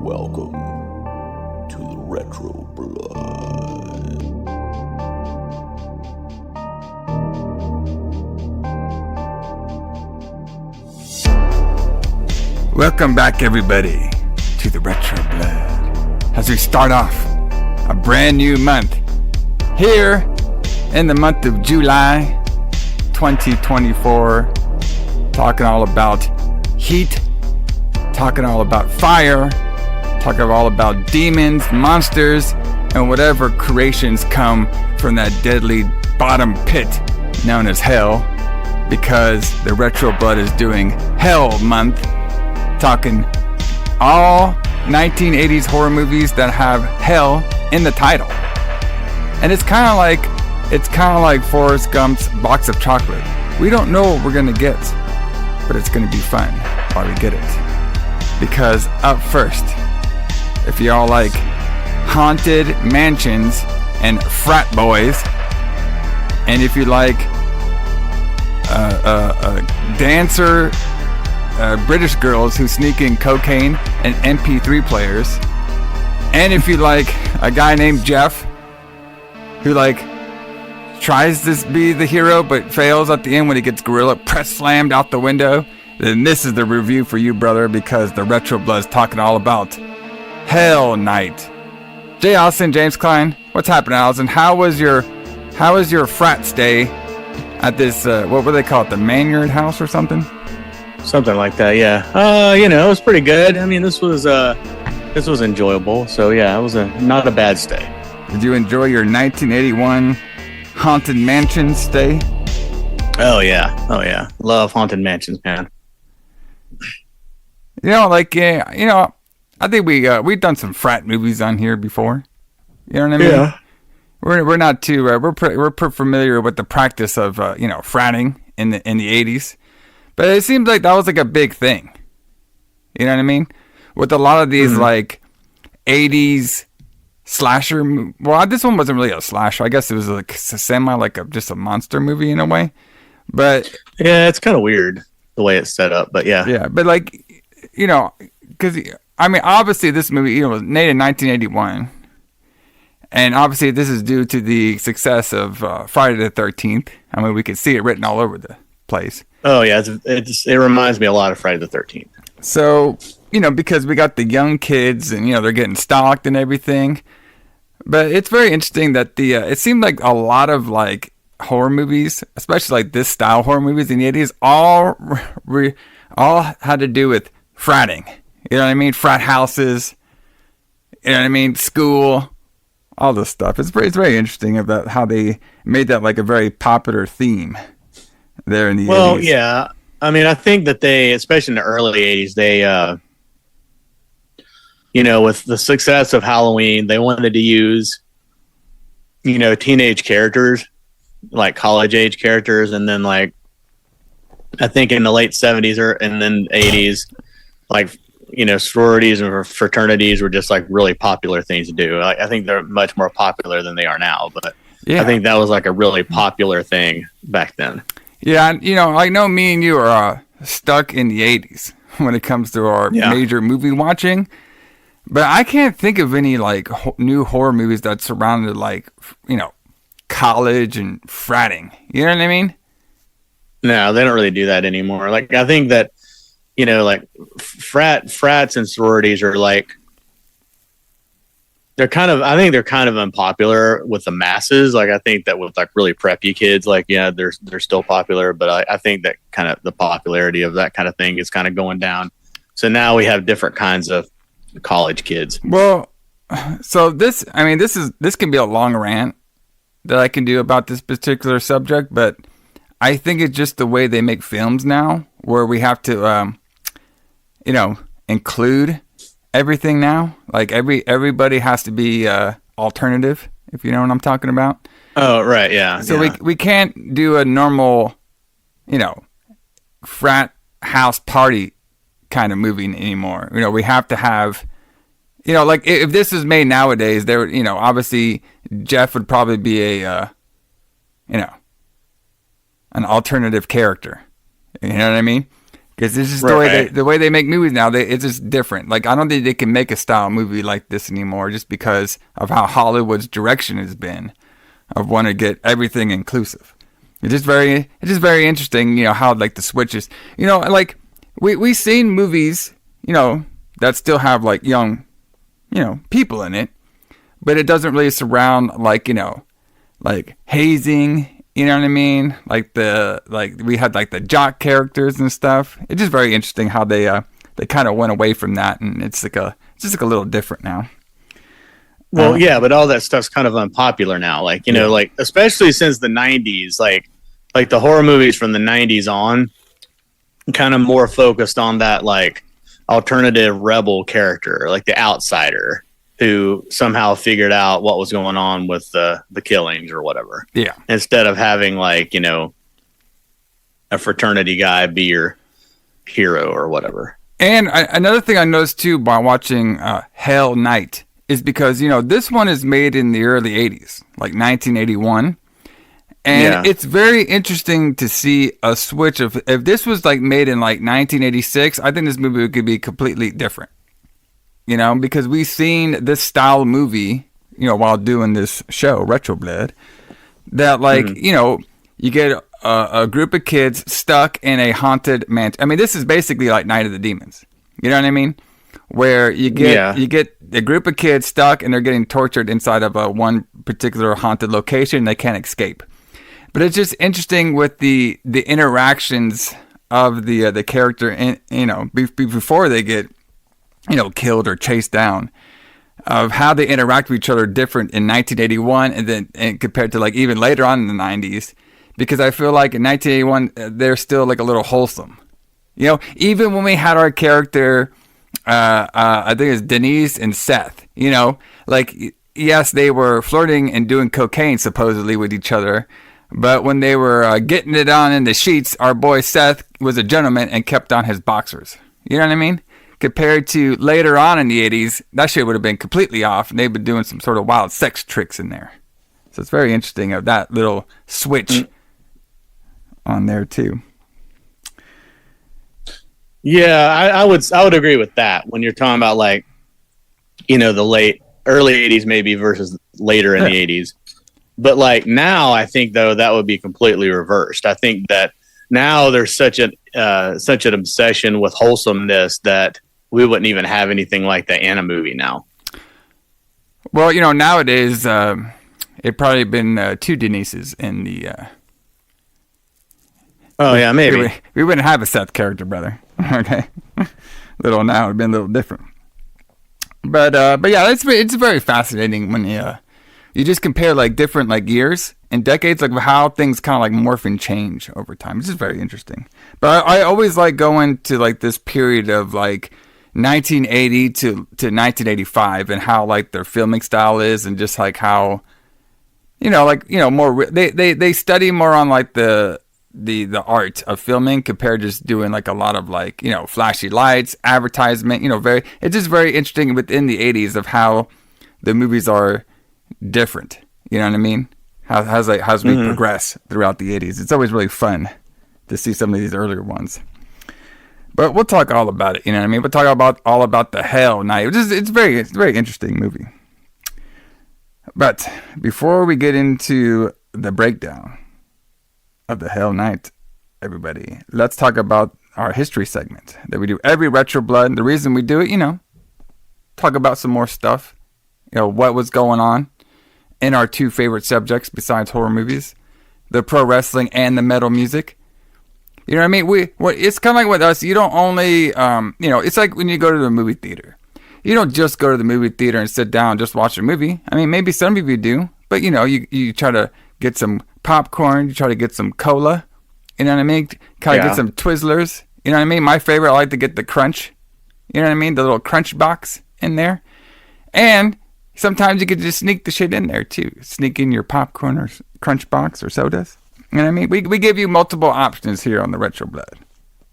Welcome to the Retro Blood. Welcome back, everybody, to the Retro Blood. As we start off a brand new month here in the month of July 2024, talking all about heat, talking all about fire, talking all about demons, monsters, and whatever creations come from that deadly bottom pit known as hell, because the Retro Blood is doing Hell Month, talking all 1980s horror movies that have hell in the title. And it's kind of like Forrest Gump's box of chocolate. We don't know what we're gonna get, but it's gonna be fun while we get it. Because up first, if y'all like haunted mansions and frat boys, and if you like dancer British girls who sneak in cocaine and MP3 players, and if you like a guy named Jeff who tries to be the hero but fails at the end when he gets gorilla press slammed out the window, then this is the review for you, brother, because the Retro Blood is talking all about Hell Night. Alison, James Kline, what's happening, Alison? How was your frat stay at this what would they call it, the Maynard house or something? Something like that, yeah. It was pretty good. I mean, this was enjoyable. So yeah, it was not a bad stay. Did you enjoy your 1981 haunted mansion stay? Oh yeah. Love haunted mansions, man. I think we've done some frat movies on here before. You know what I mean? Yeah. We're not too we're pretty familiar with the practice of fratting in the 80s. But it seems like that was like a big thing. You know what I mean? With a lot of these 80s slasher. Well, this one wasn't really a slasher. I guess it was like just a monster movie in a way. But yeah, it's kind of weird the way it's set up. But yeah. Yeah, but because obviously this movie was made in 1981, and obviously this is due to the success of Friday the 13th. I mean, we could see it written all over the place. Oh yeah, it reminds me a lot of Friday the 13th. So, because we got the young kids and they're getting stalked and everything. But it's very interesting that it seemed like a lot of horror movies, especially this style horror movies in the 80s, all had to do with fratting. You know what I mean? Frat houses. You know what I mean? School. All this stuff. It's very interesting about how they made that a very popular theme there in the 80s. Well, yeah. I mean, I think that they, especially in the early 80s, they, with the success of Halloween, they wanted to use, teenage characters, like college age characters. And then I think in the late 70s and then 80s, sororities and fraternities were just really popular things to do. I think they're much more popular than they are now, but yeah. I think that was a really popular thing back then. Yeah, I know me and you are stuck in the 80s when it comes to our major movie watching, but I can't think of any new horror movies that surrounded college and fratting. You know what I mean? No, they don't really do that anymore. I think that frats and sororities are they're kind of unpopular with the masses. I think that with really preppy kids, they're still popular, but I think that kind of the popularity of that kind of thing is kind of going down. So now we have different kinds of college kids. Well, so this can be a long rant that I can do about this particular subject, but I think it's just the way they make films now, where we have to, include everything now. Everybody has to be alternative, if you know what I'm talking about. Oh, right, yeah. So we can't do a normal, frat house party kind of movie anymore. We have to have, if this is made nowadays, there, obviously Jeff would probably be a, an alternative character. You know what I mean? Because it's just Right. the way they make movies now. It's just different. Like I don't think they can make a style movie like this anymore, just because of how Hollywood's direction has been, of wanting to get everything inclusive. It's just very interesting. You know how like the switches. You know, like we've seen movies, you know, that still have like young, you know, people in it, but it doesn't really surround like, you know, like hazing. You know what I mean? Like we had like the jock characters and stuff. It's just very interesting how they kind of went away from that, and it's just like a little different now. Well, yeah, but all that stuff's kind of unpopular now. Like, you know, like especially since the '90s, like the horror movies from the '90s on, kind of more focused on that like alternative rebel character, like the outsider who somehow figured out what was going on with the killings or whatever. Yeah. Instead of having like, you know, a fraternity guy be your hero or whatever. And another thing I noticed too by watching Hell Night is because, you know, this one is made in the early 80s, like 1981. And it's very interesting to see a switch of, if this was like made in like 1986, I think this movie could be completely different. You know, because we've seen this style movie, you know, while doing this show, Retro Blood, that like, you know, you get a group of kids stuck in a haunted mansion. I mean, this is basically like Night of the Demons. You know what I mean? Where you get a group of kids stuck and they're getting tortured inside of one particular haunted location and they can't escape. But it's just interesting with the interactions of the character, in, you know, before they get, you know, killed or chased down, of how they interact with each other different in 1981 and compared to like even later on in the 90s, because I feel like in 1981 they're still like a little wholesome, you know, even when we had our character I think it's Denise and Seth, you know, like yes, they were flirting and doing cocaine supposedly with each other, but when they were getting it on in the sheets, our boy Seth was a gentleman and kept on his boxers. You know what I mean? Compared to later on in the 80s, that shit would have been completely off, and they've been doing some sort of wild sex tricks in there. So it's very interesting of that little switch on there too. Yeah, I would agree with that when you're talking about like, you know, the early 80s maybe versus later in the 80s. But like now, I think though that would be completely reversed. I think that now there's such an obsession with wholesomeness that we wouldn't even have anything like that in a movie now. Well, you know, nowadays, it probably been 2 Denises in the. Oh yeah, maybe we wouldn't have a Seth character, brother. Okay, little now it'd been a little different. But yeah, it's very fascinating when you just compare like different like years and decades, like how things kind of like morph and change over time. It's just very interesting. But I always like going to like this period of like 1980 to 1985 and how like their filming style is, and just like how, you know, like, you know, more they study more on like the art of filming compared to just doing like a lot of like, you know, flashy lights, advertisement, you know, it's just very interesting within the 80s of how the movies are different. You know what I mean? How's we progress throughout the 80s. It's always really fun to see some of these earlier ones. But we'll talk all about it, you know what I mean? We'll talk about all about the Hell Night. It's a very interesting movie. But before we get into the breakdown of the Hell Night, everybody, let's talk about our history segment that we do every Retro Blood. The reason we do it, you know, talk about some more stuff, you know, what was going on in our 2 favorite subjects besides horror movies, the pro wrestling and the metal music. You know what I mean? It's kind of like with us. You don't only, you know, it's like when you go to the movie theater. You don't just go to the movie theater and sit down and just watch a movie. I mean, maybe some of you do, but you know, you try to get some popcorn, you try to get some cola, you know what I mean? Kind of get some Twizzlers, you know what I mean? My favorite, I like to get the crunch, you know what I mean? The little crunch box in there. And sometimes you could just sneak the shit in there too. Sneak in your popcorn or crunch box or sodas. You know what I mean? We give you multiple options here on the Retro Blood.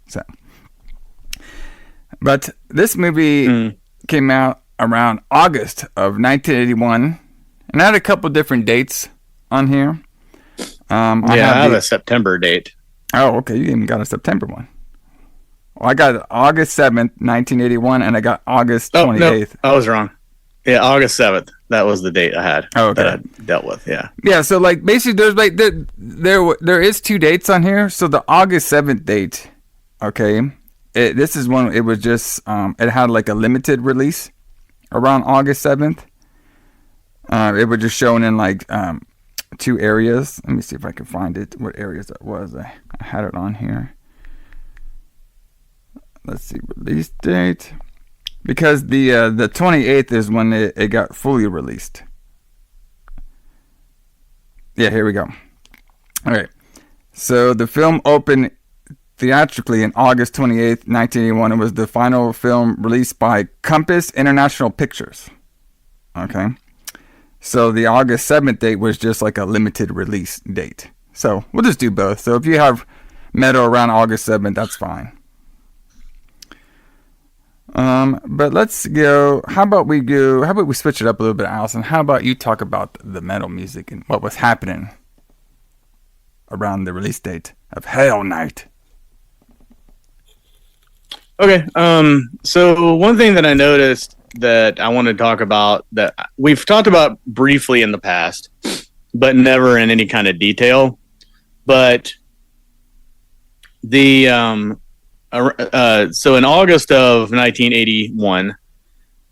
So, but this movie came out around August of 1981, and I had a couple different dates on here. I have a September date. Oh, okay. You even got a September one. Well, I got August 7th, 1981, and I got August Oh 28th. no, I was wrong. Yeah, August 7th. That was the date I had. Oh, okay. That I dealt with. Yeah. Yeah, so like basically there's like there is 2 dates on here. So the August 7th date, okay, this is one. It was just it had like a limited release around August 7th. It was just shown in like 2 areas. Let me see if I can find it. What areas that was? I had it on here. Let's see, release date. Because the 28th is when it got fully released. Yeah, here we go. All right. So the film opened theatrically on August 28th, 1981. It was the final film released by Compass International Pictures. Okay. So the August 7th date was just like a limited release date. So we'll just do both. So if you have metal around August 7th, that's fine. But let's go. How about we switch it up a little bit, Alison? How about you talk about the metal music and what was happening around the release date of Hell Night? Okay. So one thing that I noticed that I want to talk about that we've talked about briefly in the past, but never in any kind of detail. But the so in August of 1981,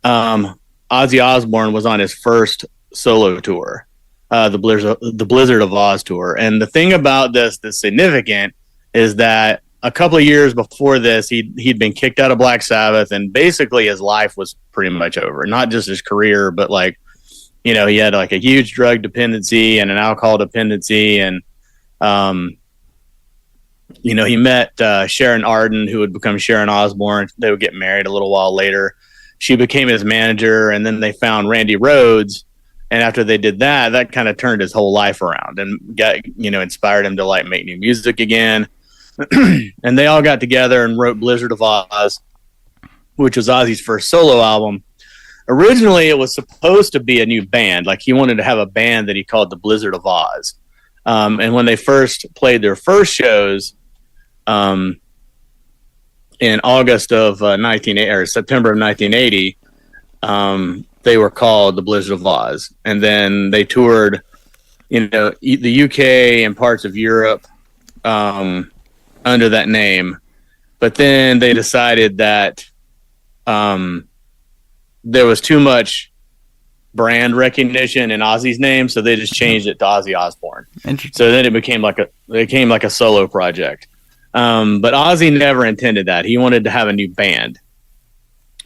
Ozzy Osbourne was on his first solo tour, the Blizzard of Oz tour. And the thing about this that's significant is that a couple of years before this, he'd been kicked out of Black Sabbath, and basically his life was pretty much over. Not just his career, but like, he had like a huge drug dependency and an alcohol dependency, and he met Sharon Arden, who would become Sharon Osbourne. They would get married a little while later. She became his manager, and then they found Randy Rhoads. And after they did that, that kind of turned his whole life around and got, inspired him to like make new music again. And they all got together and wrote Blizzard of Oz, which was Ozzy's first solo album. Originally, it was supposed to be a new band. Like, he wanted to have a band that he called the Blizzard of Oz. And when they first played their first shows, in August of September of 1980, they were called the Blizzard of Oz, and then they toured, the UK and parts of Europe, under that name. But then they decided that there was too much brand recognition in Ozzy's name, so they just changed it to Ozzy Osbourne. So then it became like a solo project. But Ozzy never intended that. He wanted to have a new band.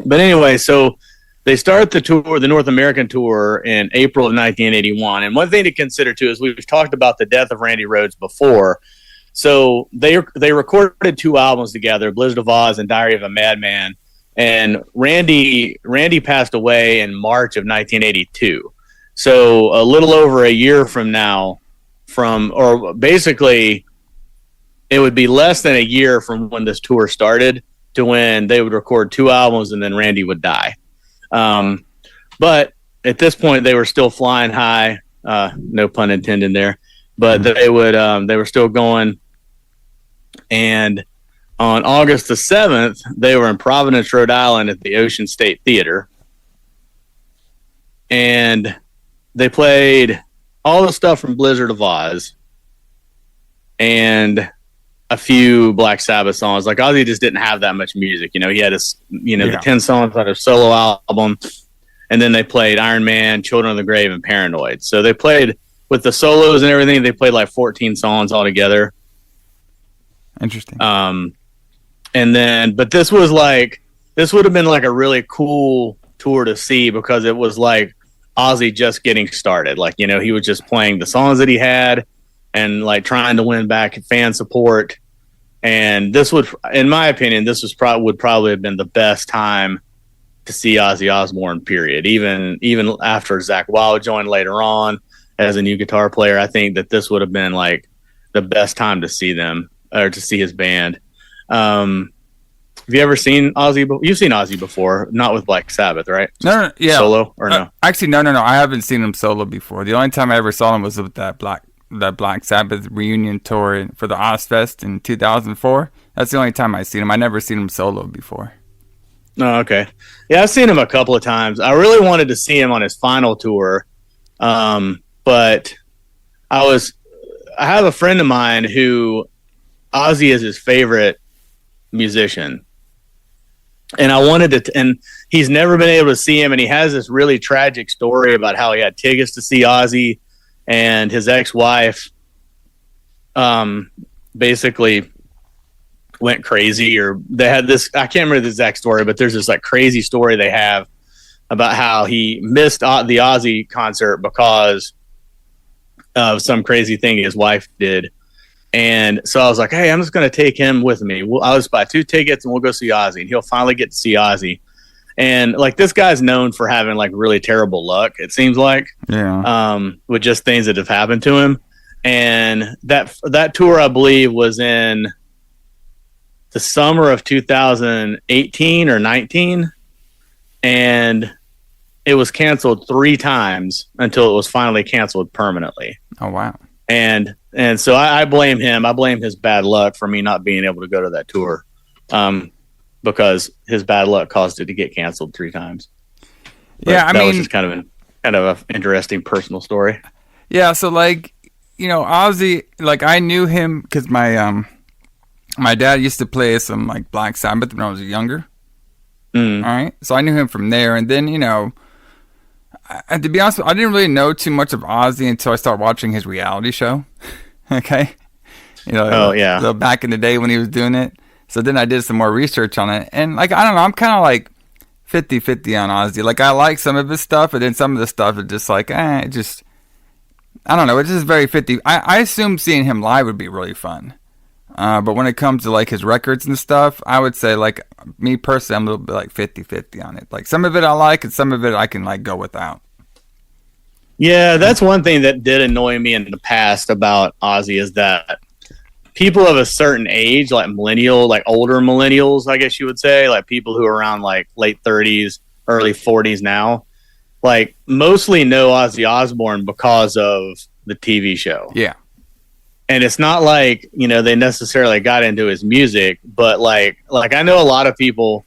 But anyway, so they start the tour, the North American tour, in April of 1981. And one thing to consider too is we've talked about the death of Randy Rhoads before. So they recorded 2 albums together, Blizzard of Oz and Diary of a Madman. And Randy passed away in March of 1982. So a little over a year from now, or basically it would be less than a year from when this tour started to when they would record 2 albums and then Randy would die. But at this point they were still flying high, no pun intended there, but they were still going. And on August the 7th, they were in Providence, Rhode Island at the Ocean State Theater. And they played all the stuff from Blizzard of Oz and a few Black Sabbath songs. Like, Ozzy just didn't have that much music. He had the 10 songs on his solo album. And then they played Iron Man, Children of the Grave, and Paranoid. So they played, with the solos and everything, they played like 14 songs altogether. Interesting. And then, but this would have been like a really cool tour to see, because it was like Ozzy just getting started. Like, he was just playing the songs that he had and like trying to win back fan support. And this would, in my opinion, would probably have been the best time to see Ozzy Osbourne, period. Even after Zakk Wylde joined later on as a new guitar player, I think that this would have been like the best time to see them, or to see his band. Have you ever seen Ozzy? You've seen Ozzy before, not with Black Sabbath, right? Yeah. Solo or no? Actually, no. I haven't seen him solo before. The only time I ever saw him was with that Black the Black Sabbath reunion tour for the Ozfest in 2004. That's the only time I've seen him. I never seen him solo before. Oh, okay. Yeah, I've seen him a couple of times. I really wanted to see him on his final tour, but I have a friend of mine who Ozzy is his favorite musician, and I wanted to. And he's never been able to see him, and he has this really tragic story about how he had tickets to see Ozzy, and his ex-wife, basically went crazy, or they had this, I can't remember the exact story, but there's this like crazy story they have about how he missed the Ozzy concert because of some crazy thing his wife did. And so I was like, hey, I'm just going to take him with me. I'll just buy 2 tickets and we'll go see Ozzy, and he'll finally get to see Ozzy. And like, this guy's known for having like really terrible luck, it seems like, with just things that have happened to him. And that tour, I believe, was in the summer of 2018 or 19, and it was canceled 3 times until it was finally canceled permanently. Oh, wow. And so I blame him. I blame his bad luck for me not being able to go to that tour, because his bad luck caused it to get canceled 3 times. But yeah, that was just kind of an interesting personal story. Yeah, so like, Ozzy, like I knew him because my dad used to play some like Black Sabbath when I was younger. All right, so I knew him from there, and then to be honest, I didn't really know too much of Ozzy until I started watching his reality show. Okay, back in the day when he was doing it. So then I did some more research on it, and like I don't know, I'm kind of like 50-50 on Ozzy. Like I like some of his stuff, and then some of the stuff is just like, I don't know. It's just very 50. I assume seeing him live would be really fun. But when it comes to like his records and stuff, I would say like me personally, I'm a little bit like 50-50 on it. Like some of it I like, and some of it I can like go without. Yeah, that's one thing that did annoy me in the past about Ozzy, is that people of a certain age, like older millennials, I guess you would say, like people who are around like late 30s, early 40s now, like mostly know Ozzy Osbourne because of the TV show. Yeah. And it's not like, they necessarily got into his music, but like I know a lot of people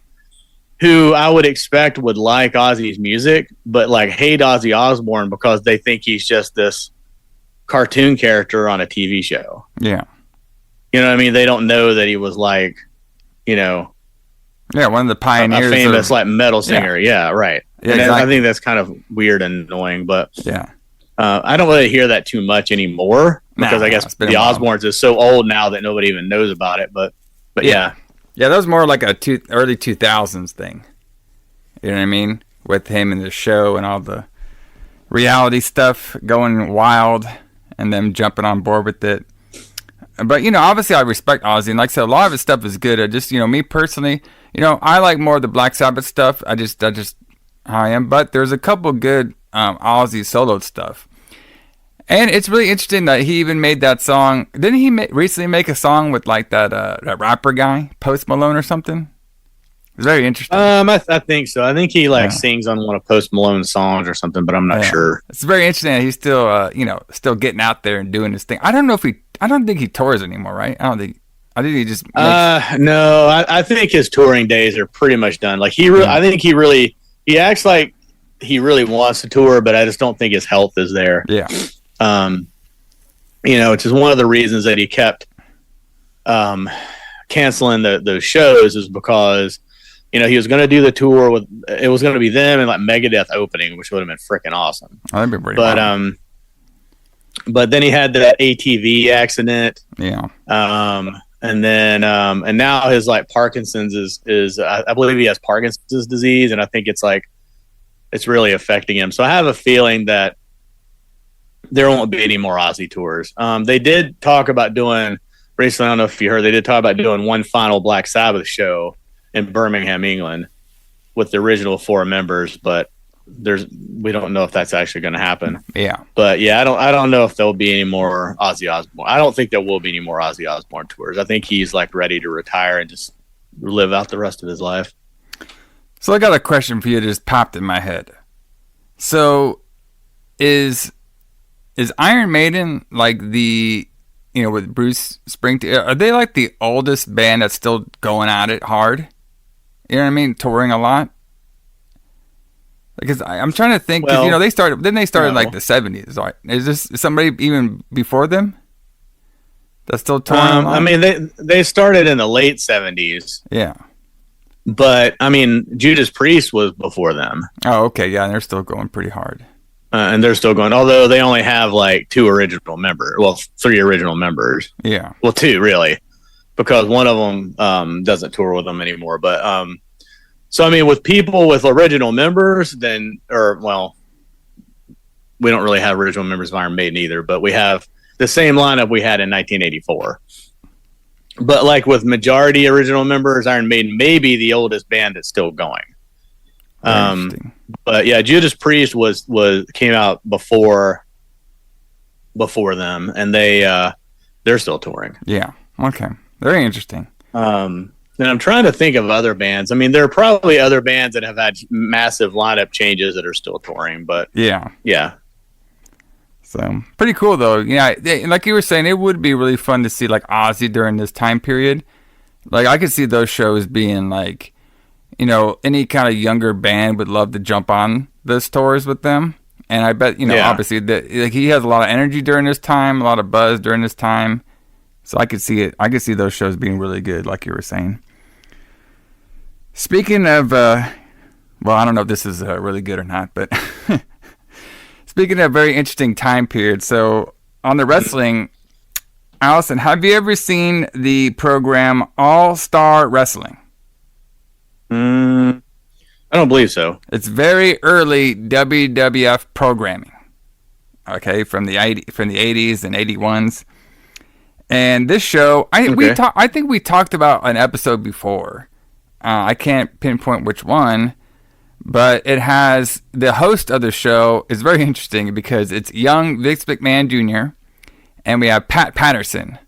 who I would expect would like Ozzy's music, but like hate Ozzy Osbourne because they think he's just this cartoon character on a TV show. Yeah. You know what I mean? They don't know that he was like, one of the pioneers, a famous like metal singer. Yeah, right. Yeah, and exactly. I think that's kind of weird and annoying, but yeah. I don't really hear that too much anymore because I guess the Osbournes is so old now that nobody even knows about it. But yeah. Yeah, that was more like a early 2000s thing. You know what I mean? With him and the show and all the reality stuff going wild and them jumping on board with it. But, obviously I respect Ozzy. And like I said, a lot of his stuff is good. I just, me personally, I like more of the Black Sabbath stuff. I just how I am. But there's a couple good Ozzy solo stuff. And it's really interesting that he even made that song. Didn't he recently make a song with like that rapper guy, Post Malone or something? It's very interesting. I think so. I think he sings on one of Post Malone's songs or something, but I'm not sure. It's very interesting that he's still, still getting out there and doing his thing. I don't think he tours anymore, right? I think he just. No, I think his touring days are pretty much done. Like I think he acts like he really wants to tour, but I just don't think his health is there. Yeah. Which is one of the reasons that he kept canceling those shows, is because he was going to do the tour it was going to be them and like Megadeth opening, which would have been freaking awesome. Oh, that'd be pretty awesome. But then he had that ATV accident. Yeah. And then and now his like Parkinson's is I believe he has Parkinson's disease, and I think it's really affecting him. So I have a feeling that there won't be any more Ozzy tours. They did talk about doing recently, I don't know if you heard, they did talk about doing one final Black Sabbath show in Birmingham, England, with the original 4 members, but we don't know if that's actually going to happen. Yeah. But yeah, I don't know if there'll be any more Ozzy Osbourne. I don't think there will be any more Ozzy Osbourne tours. I think he's like ready to retire and just live out the rest of his life. So I got a question for you that just popped in my head. So is is Iron Maiden like with Bruce Springsteen? Are they like the oldest band that's still going at it hard? You know what I mean? Touring a lot. Because I'm trying to think. Well, they started in like the 70s. Right? Is this somebody even before them that's still touring? I mean, they started in the late 70s. Yeah. But I mean, Judas Priest was before them. Oh, okay, yeah, and they're still going pretty hard. And they're still going, although they only have like 3 original members. Yeah. Well, 2 really, because one of them doesn't tour with them anymore. But so I mean, with people with original members, we don't really have original members of Iron Maiden either, but we have the same lineup we had in 1984. But like with majority original members, Iron Maiden may be the oldest band that's still going. But yeah, Judas Priest came out before them, and they're still touring. Yeah. Okay. Very interesting. And I'm trying to think of other bands. I mean, there are probably other bands that have had massive lineup changes that are still touring, but yeah. So pretty cool though. Yeah, like you were saying, it would be really fun to see like Ozzy during this time period. Like I could see those shows being like, any kind of younger band would love to jump on those tours with them. And I bet, obviously that like he has a lot of energy during this time, a lot of buzz during this time. So I could see it. I could see those shows being really good, like you were saying. Speaking of, I don't know if this is really good or not, but speaking of very interesting time period. So on the wrestling, Alison, have you ever seen the program All Star Wrestling? I don't believe so. It's very early WWF programming. Okay, from the 80s and 81s. And this show, I think we talked about an episode before. I can't pinpoint which one, but it has the host of the show is very interesting because it's young Vince McMahon Jr. and we have Pat Patterson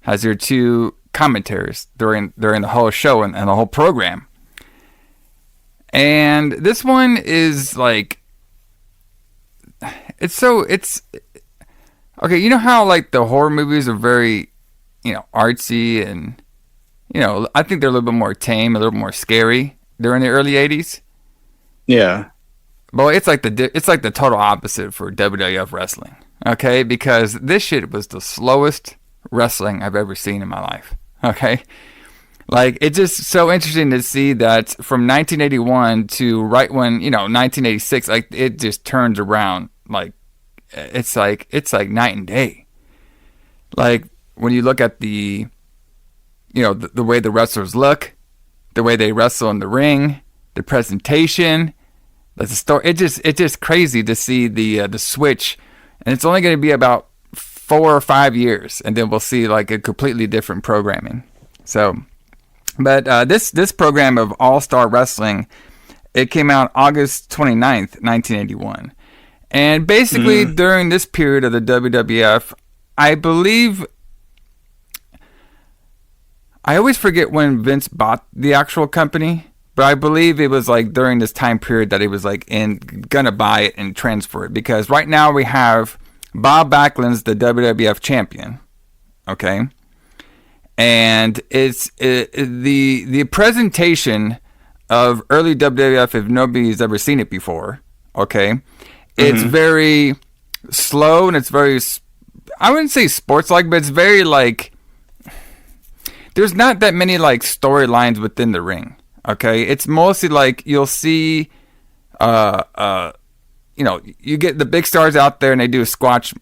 as your 2 commentators during the whole show and the whole program. And this one is like, it's okay. You know how like the horror movies are very, artsy and, I think they're a little bit more tame, a little more scary during the early 80s. Yeah. Well, it's like the total opposite for WWF wrestling. Okay, because this shit was the slowest wrestling I've ever seen in my life. Okay. Like, it's just so interesting to see that from 1981 to right when, 1986, like, it just turns around. Like, it's like night and day. Like, when you look at the way the wrestlers look, the way they wrestle in the ring, the presentation, the story, it's just crazy to see the switch. And it's only going to be about 4 or 5 years, and then we'll see, like, a completely different programming. So... But this program of All-Star Wrestling, it came out August 29th, 1981. And basically during this period of the WWF, I believe... I always forget when Vince bought the actual company, but I believe it was like during this time period that he was like gonna buy it and transfer it. Because right now we have Bob Backlund's the WWF champion. Okay? And it's the presentation of early WWF, if nobody's ever seen it before, okay? It's very slow and it's very, I wouldn't say sports-like, but it's very like, there's not that many like storylines within the ring, okay? It's mostly like you'll see, you get the big stars out there and they do a squash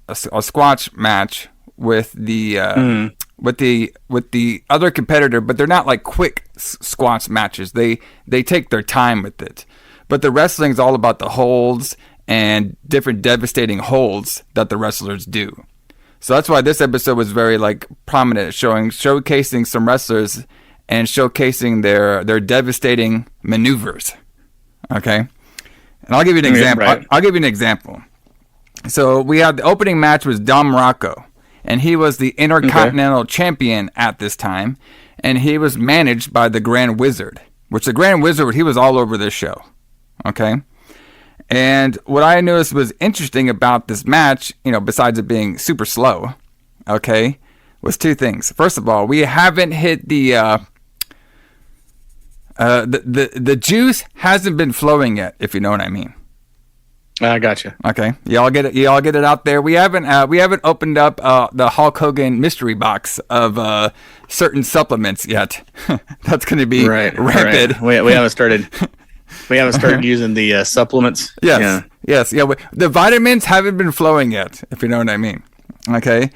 match with the with the other competitor, but they're not like quick squash matches. They take their time with it. But the wrestling is all about the holds and different devastating holds that the wrestlers do. So that's why this episode was very like prominent, showcasing some wrestlers and showcasing their devastating maneuvers. Okay, and I'll give you an example. Right. I'll give you an example. So we had the opening match was Don Morocco. And he was the Intercontinental Champion at this time. And he was managed by the Grand Wizard. Which the Grand Wizard, he was all over this show. Okay? And what I noticed was interesting about this match, besides it being super slow, okay, was two things. First of all, we haven't hit the juice hasn't been flowing yet, if you know what I mean. I gotcha. Okay, y'all get it out there. We haven't opened up the Hulk Hogan mystery box of certain supplements yet. That's going to be rapid. Right. We haven't started. We haven't started using the supplements. Yes. The vitamins haven't been flowing yet, if you know what I mean. Okay,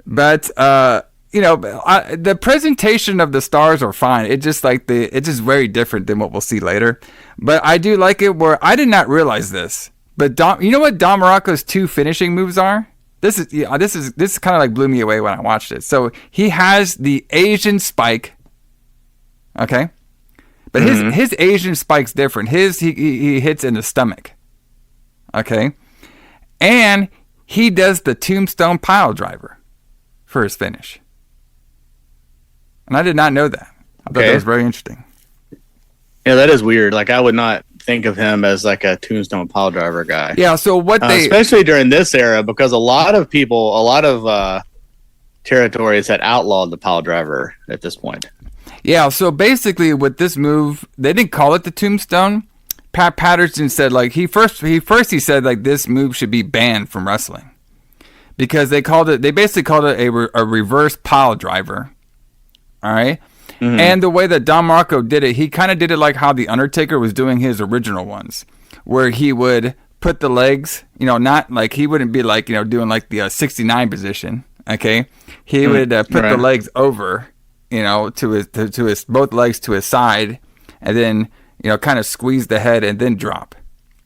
but the presentation of the stars are fine. It's just very different than what we'll see later. But I do like it where I did not realize this. But you know what Don Morocco's two finishing moves are? This kind of like blew me away when I watched it. So he has the Asian spike, okay, but his Asian spike's different. He hits in the stomach, okay, and he does the tombstone pile driver for his finish, and I did not know that. I thought that was very interesting. Yeah, that is weird. Like I would not think of him as like a tombstone pile driver guy. Yeah, so what especially during this era, because a lot of territories had outlawed the pile driver at this point. Yeah, so basically with this move, they didn't call it the tombstone. Pat Patterson said like he said like this move should be banned from wrestling because they basically called it a reverse pile driver. All right. Mm-hmm. And the way that Don Morocco did it, he kind of did it like how The Undertaker was doing his original ones, where he would put the legs, not like he wouldn't be like, doing like the 69 position. Okay. He would put the legs over, to his both legs to his side, and then, kind of squeeze the head and then drop.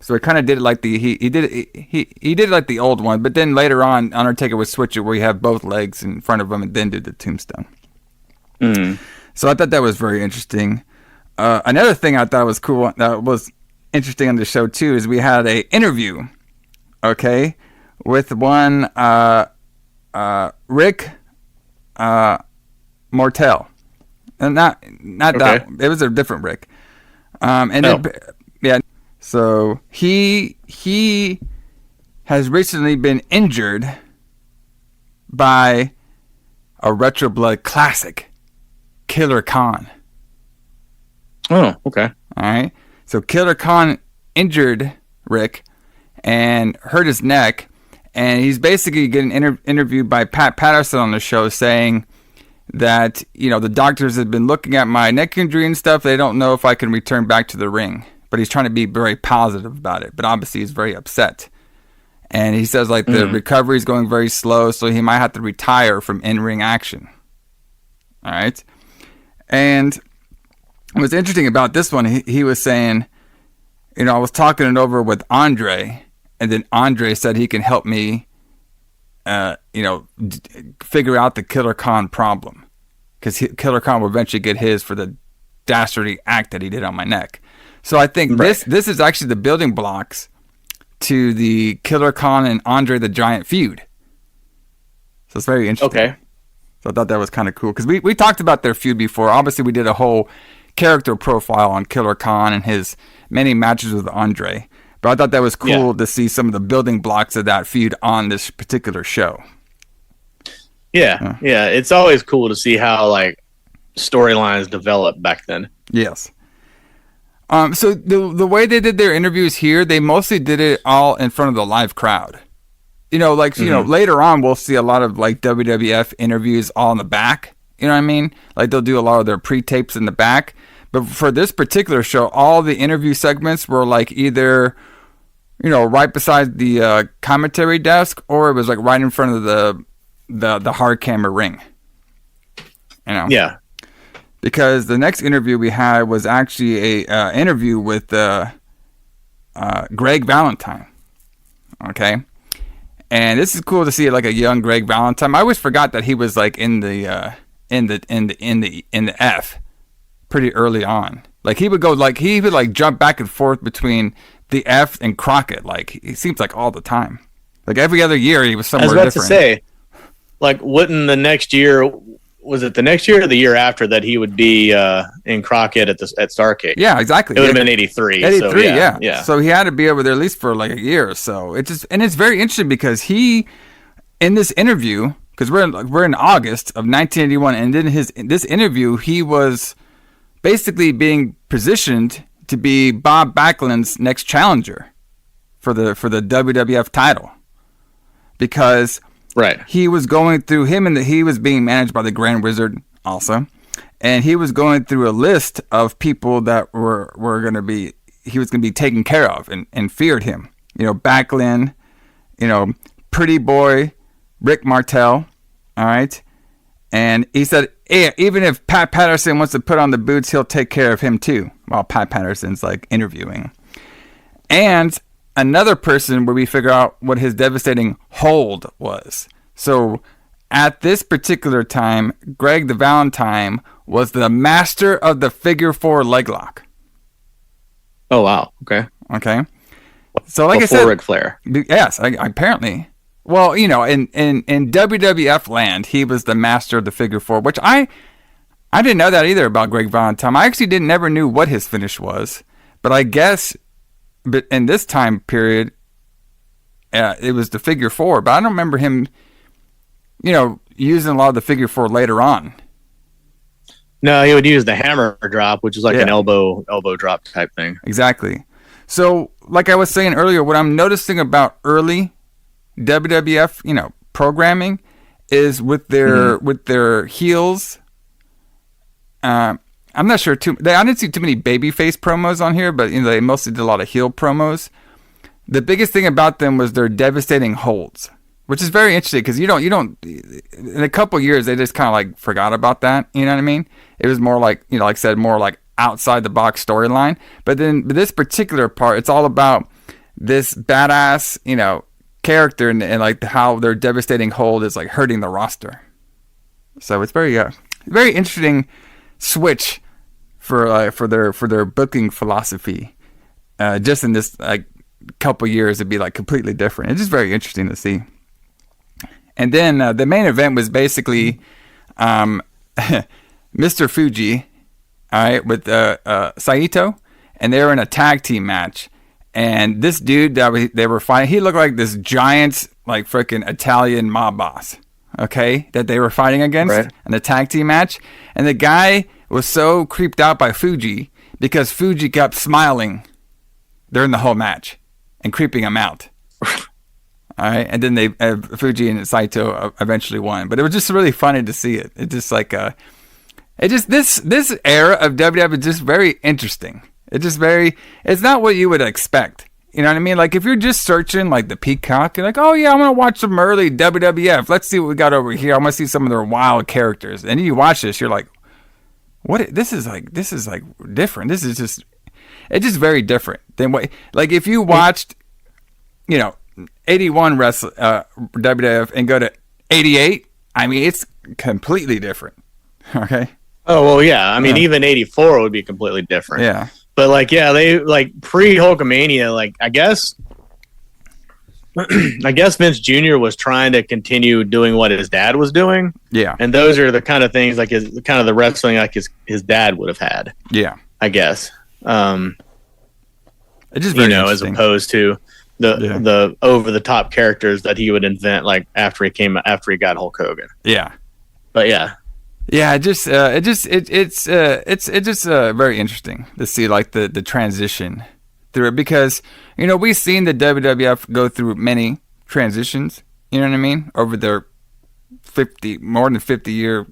So he kind of did it like he did it like the old one, but then later on, Undertaker would switch it where you have both legs in front of him and then do the tombstone. Mm-hmm. So I thought that was very interesting. Another thing I thought was cool, that was interesting on the show too, is we had a interview, okay, with one Rick Mortel, and not that it was a different Rick. So he has recently been injured by a Retro Blood classic. Killer Khan. Oh, okay. All right. So Killer Khan injured Rick and hurt his neck, and he's basically getting interviewed by Pat Patterson on the show saying that, the doctors have been looking at my neck injury and stuff. They don't know if I can return back to the ring, but he's trying to be very positive about it. But obviously he's very upset. And he says like the recovery is going very slow, so he might have to retire from in-ring action. All right. And what's interesting about this one, he was saying, I was talking it over with Andre, and then Andre said he can help me, figure out the Killer Khan problem. Because Killer Khan will eventually get his for the dastardly act that he did on my neck. So I think this is actually the building blocks to the Killer Khan and Andre the Giant feud. So it's very interesting. Okay. So I thought that was kind of cool because we talked about their feud before. Obviously, we did a whole character profile on Killer Khan and his many matches with Andre. But I thought that was cool to see some of the building blocks of that feud on this particular show. Yeah. It's always cool to see how like storylines developed back then. Yes. So the way they did their interviews here, they mostly did it all in front of the live crowd. Later on, we'll see a lot of like WWF interviews all in the back. You know what I mean? Like they'll do a lot of their pre-tapes in the back. But for this particular show, all the interview segments were like either, right beside the commentary desk, or it was like right in front of the hard camera ring. Yeah. Because the next interview we had was actually a interview with Greg Valentine. Okay. And this is cool to see like a young Greg Valentine. I always forgot that he was like in the F pretty early on. Like he would jump back and forth between the F and Crockett. Like it seems like all the time. Like every other year he was somewhere different. I was about to say, like wouldn't the next year was it the next year or the year after that he would be in Crockett at Starcade? Yeah, exactly. It would have been 83. 83, so, yeah. So he had to be over there at least for like a year or so. It's very interesting because he, in this interview, because we're in August of 1981, and in this interview, he was basically being positioned to be Bob Backlund's next challenger for the WWF title, because he was going through he was being managed by the Grand Wizard also, and he was going through a list of people that were going to be taken care of and feared him. Backlund, Pretty Boy, Rick Martel, all right, and he said, hey, even if Pat Patterson wants to put on the boots, he'll take care of him too, while Pat Patterson's like interviewing. And another person where we figure out what his devastating hold was. So at this particular time, Greg the Valentine was the master of the figure 4 leg lock. Oh, wow. Okay. So like Before I said, Ric Flair. Yes, apparently. Well, in WWF land, he was the master of the figure 4, which I didn't know that either about Greg Valentine. I actually never knew what his finish was, but I guess in this time period, it was the figure 4. But I don't remember him, using a lot of the figure 4 later on. No, he would use the hammer drop, which is like an elbow drop type thing. Exactly. So, like I was saying earlier, what I'm noticing about early WWF, programming is with their heels. I'm not sure I didn't see too many babyface promos on here, but they mostly did a lot of heel promos. The biggest thing about them was their devastating holds, which is very interesting because you don't in a couple years they just kind of like forgot about that. You know what I mean? It was more like like I said, more like outside the box storyline. But this particular part, it's all about this badass character and like how their devastating hold is like hurting the roster. So it's very very interesting switch for their booking philosophy. Just in this like couple years, it'd be like completely different. It's just very interesting to see. And then the main event was basically Mr. Fuji, all right, with Saito, and they were in a tag team match. And this dude that they were fighting, he looked like this giant, like freaking Italian mob boss, okay, that they were fighting against in a tag team match. And the guy was so creeped out by Fuji because Fuji kept smiling during the whole match and creeping him out. All right, and then Fuji and Saito eventually won. But it was just really funny to see it. It just like this era of WWF is just very interesting. It's not what you would expect. You know what I mean? Like if you're just searching like the Peacock, you're like, oh yeah, I'm gonna watch some early WWF. Let's see what we got over here. I'm gonna see some of their wild characters. And you watch this, you're like, what? This is like different. It's just very different than what. Like if you watched, 81 WWF and go to 88, I mean it's completely different. Okay. Oh well, yeah. I mean, even 84 would be completely different. Yeah. But they pre Hulkamania, I guess Vince Jr. was trying to continue doing what his dad was doing. Yeah. And those are the kind of things the wrestling like his dad would have had. Yeah. I guess. It's just very as opposed to the over the top characters that he would invent after he got Hulk Hogan. Yeah. But yeah. Yeah, it's just very interesting to see the transition through it because we've seen the WWF go through many transitions. You know what I mean? Over their more than 50 year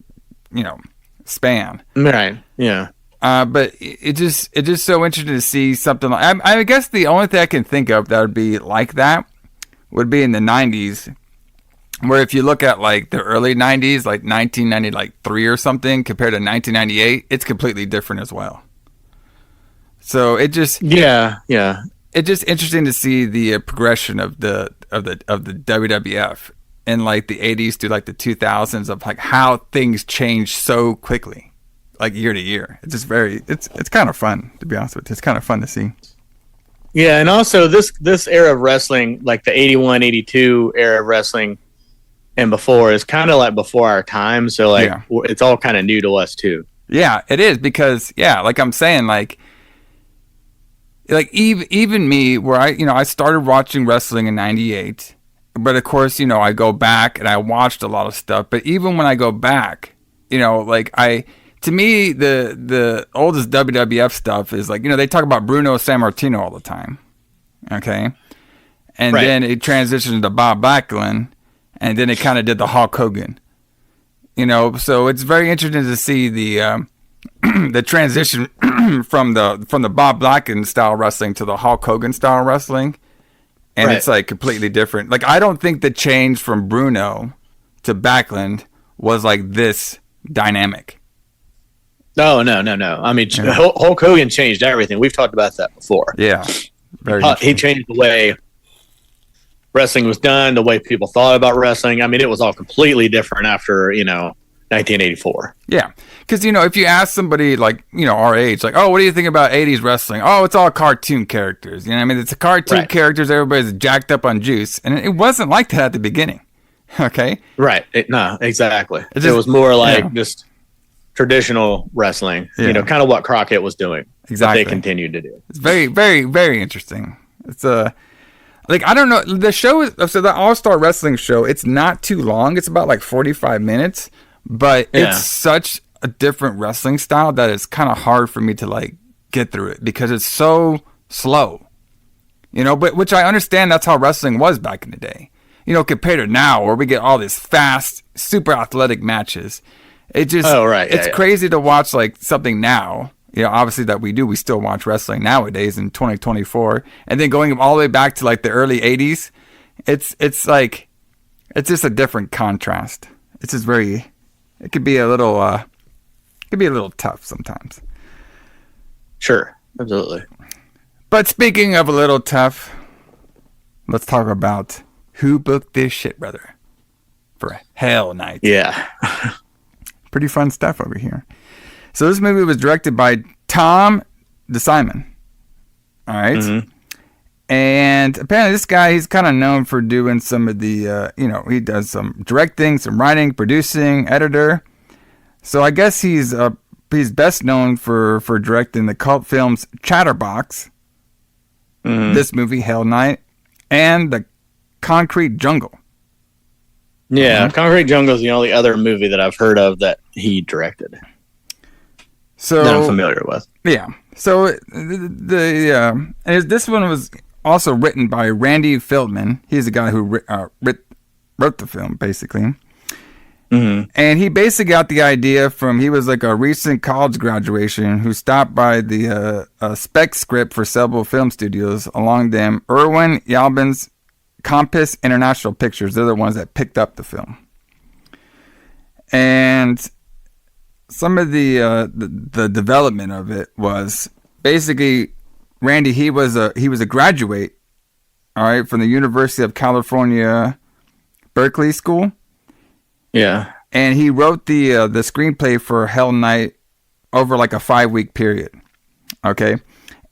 span. Right. Yeah. But it's just so interesting to see something like. I guess the only thing I can think of that would be like that would be in the 90s. Where if you look at the early 90s, 1993 or something, compared to 1998, it's completely different as well. So it just it's just interesting to see the progression of the WWF in the 80s to the 2000s of how things change so quickly, year to year. It's just it's kind of fun, to be honest with you. It's kind of fun to see. Yeah, and also this era of wrestling, the 81, 82 era of wrestling. and before is kind of like before our time. So like Yeah. it's all kind of new to us too. Yeah, it is because like I'm saying, like even me, where I started watching wrestling in '98, but of course I go back and I watched a lot of stuff. But even when I go back, like to me the oldest WWF stuff is like they talk about Bruno Sammartino all the time, okay, and Right. then it transitioned to Bob Backlund, and then it kind of did the Hulk Hogan. So it's very interesting to see the the transition from the Bob Backlund style wrestling to the Hulk Hogan style wrestling, and Right. it's like completely different. Like I don't think the change from Bruno to Backlund was like this dynamic. No. I mean, Hulk Hogan changed everything. We've talked about that before. Yeah, very. He changed the way wrestling was done, the way people thought about wrestling. I mean, it was all completely different after 1984. Yeah, because if you ask somebody like our age, like, oh, what do you think about '80s wrestling? Oh, it's all cartoon characters. I mean, it's a cartoon Right. characters. Everybody's jacked up on juice, and it wasn't like that at the beginning. Okay. Right. No, exactly. It It, just- was more like yeah. just traditional wrestling, Yeah. kind of what Crockett was doing. Exactly. What they continued to do. It's very, very, very interesting. It's like I don't know. The show is so the All Star Wrestling show. It's not too long. It's about like 45 minutes, but Yeah. it's such a different wrestling style that it's kind of hard for me to like get through it because it's so slow. But which I understand that's how wrestling was back in the day. Compared to now where we get all these fast, super athletic matches. It just it's crazy to watch like something now. Obviously that we still watch wrestling nowadays in 2024, and then going all the way back to like the early 80s, it's like it's just a different contrast. It's just it could be a little tough sometimes. Sure. Absolutely. But speaking of a little tough, let's talk about who booked this shit, brother, for Hell Night. Yeah. Pretty fun stuff over here. So this movie was directed by Tom DeSimone. All right. Mhm. And apparently this guy, he's kind of known for doing some of the, he does some directing, some writing, producing, editor. So I guess he's best known for directing the cult films Chatterbox, this movie, Hell Night, and The Concrete Jungle. Yeah. Concrete Jungle is the only other movie that I've heard of that he directed So that I'm familiar with. yeah. So this one was also written by Randy Feldman. He's the guy who wrote the film, basically. Mm-hmm. And he basically got the idea he was like a recent college graduation who stopped by the spec script for several film studios, along them Irwin Yalbin's Compass International Pictures. They're the ones that picked up the film. And some of the development of it was basically Randy. He was a graduate, all right, from the University of California, Berkeley School. Yeah. And he wrote the screenplay for Hell Night over like a 5-week period. Okay.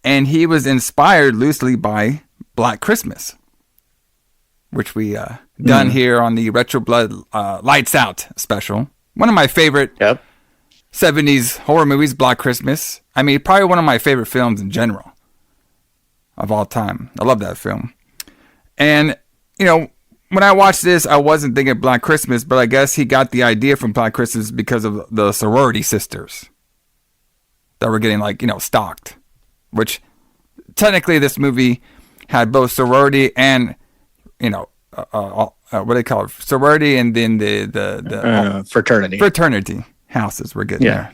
And he was inspired loosely by Black Christmas, which we done here on the Retro Blood Lights Out special. One of my favorite 70s horror movies, Black Christmas. I mean, probably one of my favorite films in general of all time. I love that film. And, when I watched this, I wasn't thinking Black Christmas, but I guess he got the idea from Black Christmas because of the sorority sisters that were getting stalked, which technically this movie had both sorority and, what do they call it? Sorority and then the fraternity houses were getting there.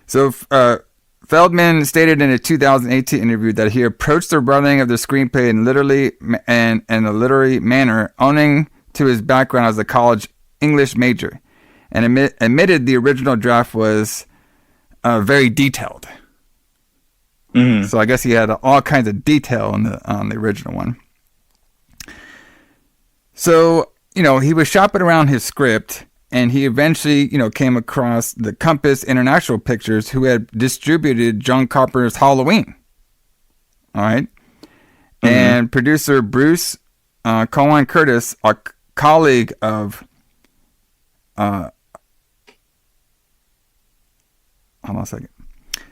So Feldman stated in a 2018 interview that he approached the writing of the screenplay in a literary manner, owning to his background as a college English major, and admitted the original draft was very detailed. So I guess he had all kinds of detail on the original one. So he was shopping around his script. And he eventually, came across the Compass International Pictures, who had distributed John Carpenter's Halloween. All right. And producer Bruce Cohen Curtis colleague of hold on a second.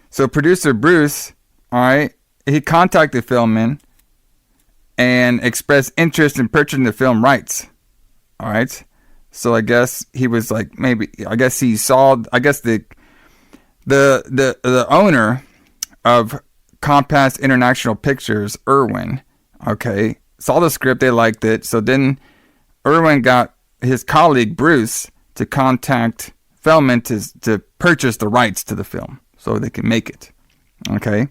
So producer Bruce, all right, he contacted Feldman and expressed interest in purchasing the film rights. All right. So I guess he was like, I guess the owner of Compass International Pictures, Irwin, okay, saw the script, they liked it. So then Irwin got his colleague Bruce to contact Feldman to purchase the rights to the film so they can make it. Okay.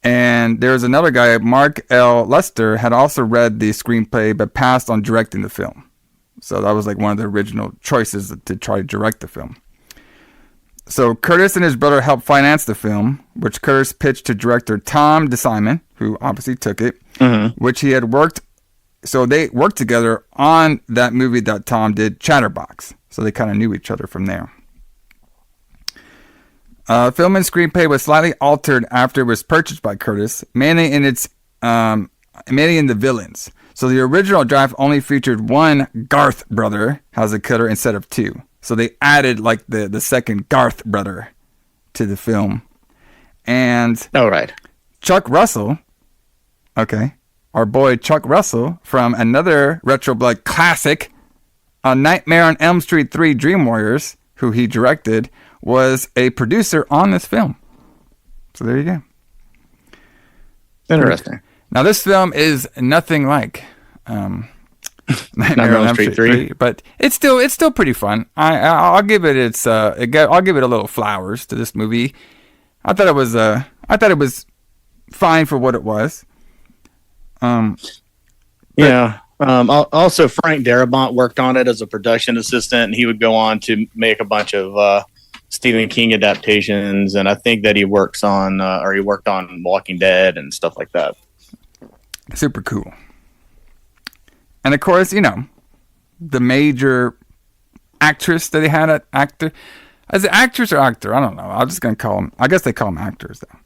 And there's another guy, Mark L. Lester, had also read the screenplay but passed on directing the film. So that was like one of the original choices to try to direct the film. So Curtis and his brother helped finance the film, which Curtis pitched to director Tom DeSimon, who obviously took it, which he had worked. So they worked together on that movie that Tom did, Chatterbox. So they kind of knew each other from there. Film and screenplay was slightly altered after it was purchased by Curtis, mainly in the villains. So the original draft only featured one Garth brother as a killer instead of two. So they added like the second Garth brother to the film. And Chuck Russell, okay, our boy Chuck Russell from another Retro Blood classic, A Nightmare on Elm Street 3 Dream Warriors, who he directed, was a producer on this film. So there you go. Interesting. Now this film is nothing like Nightmare on Elm Street 3, but it's still pretty fun. I'll give it I'll give it a little flowers to this movie. I thought it was fine for what it was. Also Frank Darabont worked on it as a production assistant, and he would go on to make a bunch of Stephen King adaptations, and I think that he worked on Walking Dead and stuff like that. Super cool. And of course, the major actress that they had at actor. Is it actress or actor? I don't know. I'm just gonna call them. I guess they call them actors though.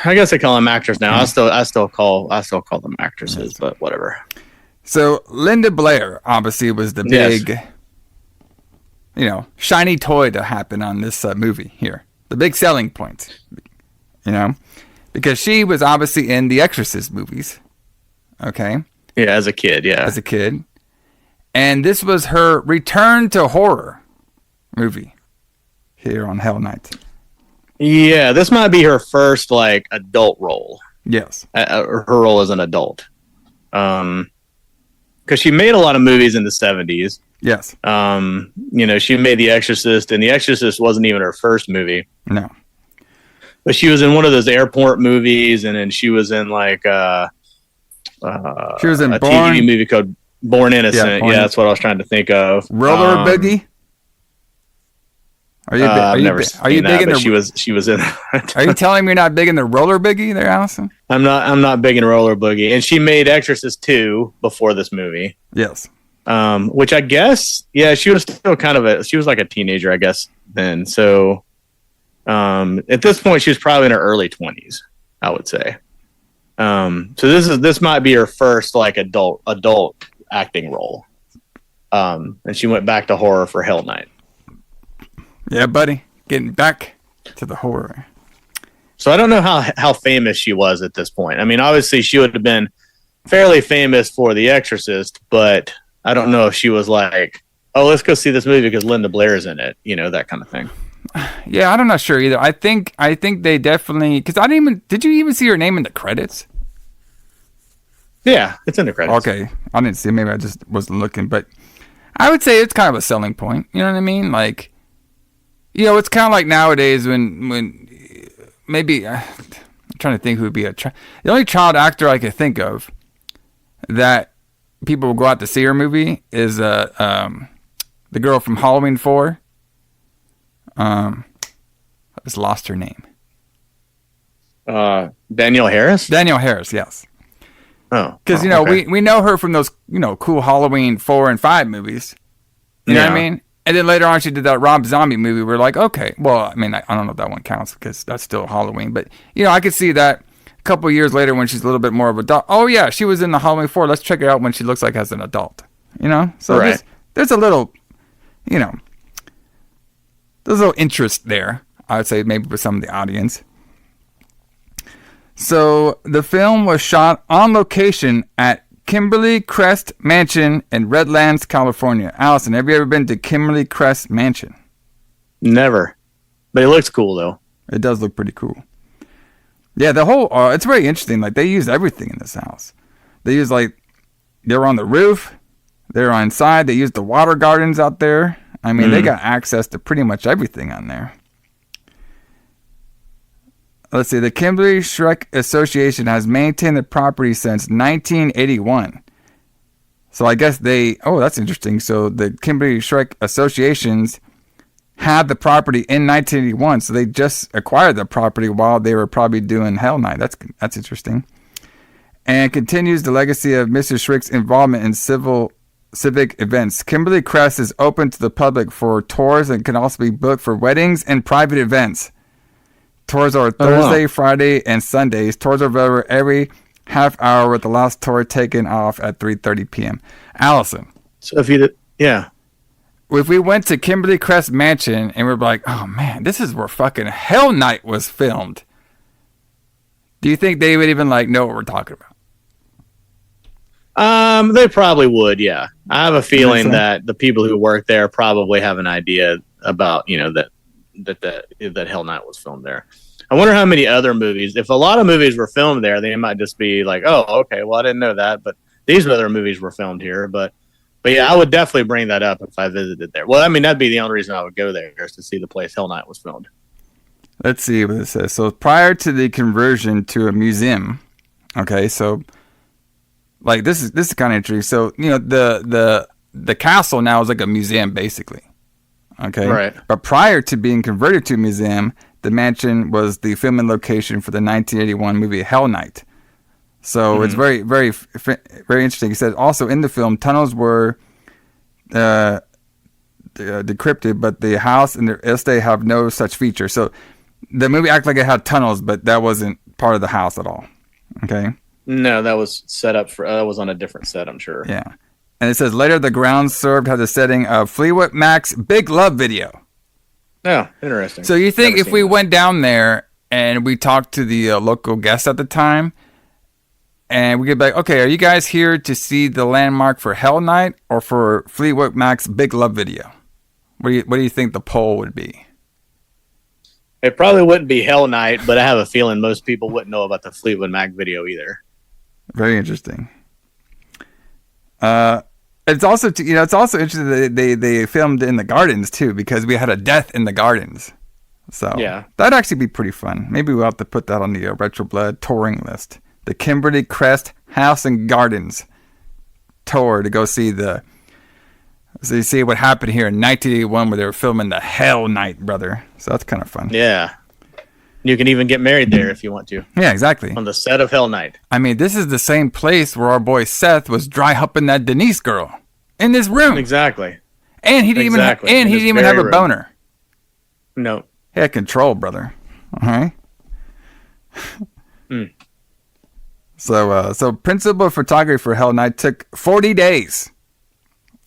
I guess they call them actors now. Yeah. I still call them actresses, but whatever. So Linda Blair obviously was the big, shiny toy to happen on this movie here. The big selling point, because she was obviously in the Exorcist movies. Okay. Yeah, as a kid. And this was her return to horror movie here on Hell Night. Yeah, this might be her first adult role. Yes. Her role as an adult. Because she made a lot of movies in the 70s. Yes. She made The Exorcist, and The Exorcist wasn't even her first movie. No. But she was in one of those airport movies, and then she was in she was in a TV movie called Born Innocent. Yeah, that's what I was trying to think of. Roller Boogie. Are you big in the? She was in. Are you telling me you're not big in the Roller Boogie there, Alison? I'm not big in Roller Boogie, and she made Exorcist 2 before this movie. Yes. Which I guess, she was still she was like a teenager, I guess, then. So, at this point, she was probably in her early 20s, I would say. So this might be her first adult acting role. And she went back to horror for Hell Night. Yeah, buddy, getting back to the horror. So I don't know how famous she was at this point. I mean, obviously she would have been fairly famous for The Exorcist, but I don't know if she was like, oh, let's go see this movie because Linda Blair's in it, that kind of thing. Yeah, I'm not sure either. I think they definitely, because did you even see her name in the credits? Yeah, it's in the credits. Okay, I didn't see it. Maybe I just wasn't looking, but I would say it's kind of a selling point. You know what I mean? It's kind of like nowadays when maybe I'm trying to think who would be the only child actor I could think of that people will go out to see her movie is the girl from Halloween 4. I just lost her name. Danielle Harris? Danielle Harris, yes. Oh. Because, okay. we know her from those, cool Halloween 4 and 5 movies. You know what I mean? And then later on she did that Rob Zombie movie. We're like, okay. Well, I mean, I don't know if that one counts because that's still Halloween. But, I could see that a couple years later when she's a little bit more of an adult. Oh, yeah, she was in the Halloween 4. Let's check her out when she looks like as an adult. you know? So Right. there's a little, you know, there's a little interest there, I would say, maybe for some of the audience. So the film was shot on location at Kimberly Crest Mansion in Redlands, California. Allison, have you ever been to Kimberly Crest Mansion? Never. But it looks cool, though. It does look pretty cool. Yeah, the whole, it's very interesting. Like, they use everything in this house. They use, like, they're on the roof. They're inside. They use the water gardens out there. I mean, they got access to pretty much everything on there. Let's see. The Kimberly Shrek Association has maintained the property since 1981. So I guess that's interesting. So the Kimberly Shrek Associations had the property in 1981. So they just acquired the property while they were probably doing Hell Night. That's interesting. And continues the legacy of Mr. Shrek's involvement in civic events. Kimberly Crest is open to the public for tours and can also be booked for weddings and private events. Tours are Thursday, Friday, and Sundays. Tours are available every half hour, with the last tour taken off at 3:30 p.m. Allison. So if we went to Kimberly Crest Mansion and we're like, oh man, this is where fucking Hell Night was filmed, do you think they would even know what we're talking about? They probably would, yeah. I have a feeling that the people who work there probably have an idea about, that Hell Night was filmed there. I wonder how many other movies, if a lot of movies were filmed there, they might just be like, oh, okay, well, I didn't know that, but these other movies were filmed here. But yeah, I would definitely bring that up if I visited there. Well, I mean, that'd be the only reason I would go there, is to see the place Hell Night was filmed. Let's see what it says. So prior to the conversion to a museum, okay, so this is kind of interesting. So, the castle now is like a museum, basically. Okay. Right. But prior to being converted to a museum, the mansion was the filming location for the 1981 movie Hell Night. So it's very, very, very interesting. He said also in the film, tunnels were decrypted, but the house and the estate have no such feature. So the movie acted like it had tunnels, but that wasn't part of the house at all. Okay. No, that was set up that was on a different set, I'm sure. Yeah. And it says later the grounds served as a setting of Fleetwood Mac's Big Love video. Oh, interesting. So you think if we went down there and we talked to the local guests at the time, and we could be like, okay, are you guys here to see the landmark for Hell Night or for Fleetwood Mac's Big Love video? What do you think the poll would be? It probably wouldn't be Hell Night, but I have a feeling most people wouldn't know about the Fleetwood Mac video either. Very interesting. It's also interesting that they filmed in the gardens too, because we had a death in the gardens. So yeah, that'd actually be pretty fun. Maybe we'll have to put that on the Retro Blood touring list. The Kimberly Crest House and Gardens tour to go see so you see what happened here in 1981 where they were filming the Hell Night, brother. So that's kind of fun. Yeah. You can even get married there if you want to. Yeah, exactly. On the set of Hell Night. I mean, this is the same place where our boy Seth was dry humping that Denise girl in this room. Exactly. And he didn't even have a boner. No. He had control, brother. All right. So principal photography for Hell Night took 40 days.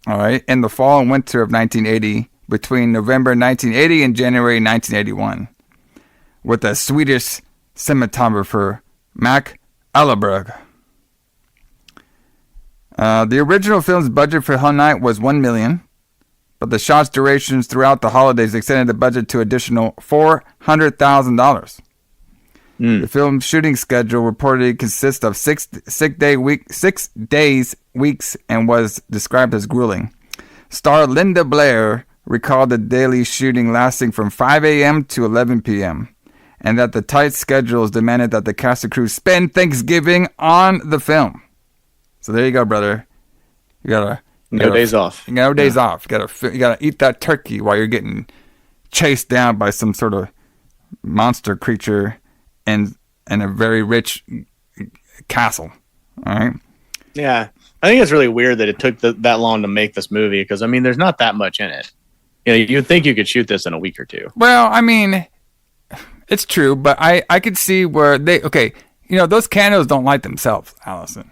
All right, in the fall and winter of 1980, between November 1980 and January 1981, with a Swedish cinematographer, Mac Alleberg. The original film's budget for Hell Night was $1 million, but the shot's durations throughout the holidays extended the budget to additional $400,000. The film's shooting schedule reportedly consists of 6 days, weeks, and was described as grueling. Star Linda Blair recalled the daily shooting lasting from 5 a.m. to 11 p.m., and that the tight schedules demanded that the cast and crew spend Thanksgiving on the film. So there you go, brother. No days off. You got no days off. You gotta eat that turkey while you're getting chased down by some sort of monster creature and a very rich castle. All right. Yeah, I think it's really weird that it took that long to make this movie, because I mean, there's not that much in it. You'd think you could shoot this in a week or two. Well, I mean, it's true, but I could see where those candles don't light themselves, Allison.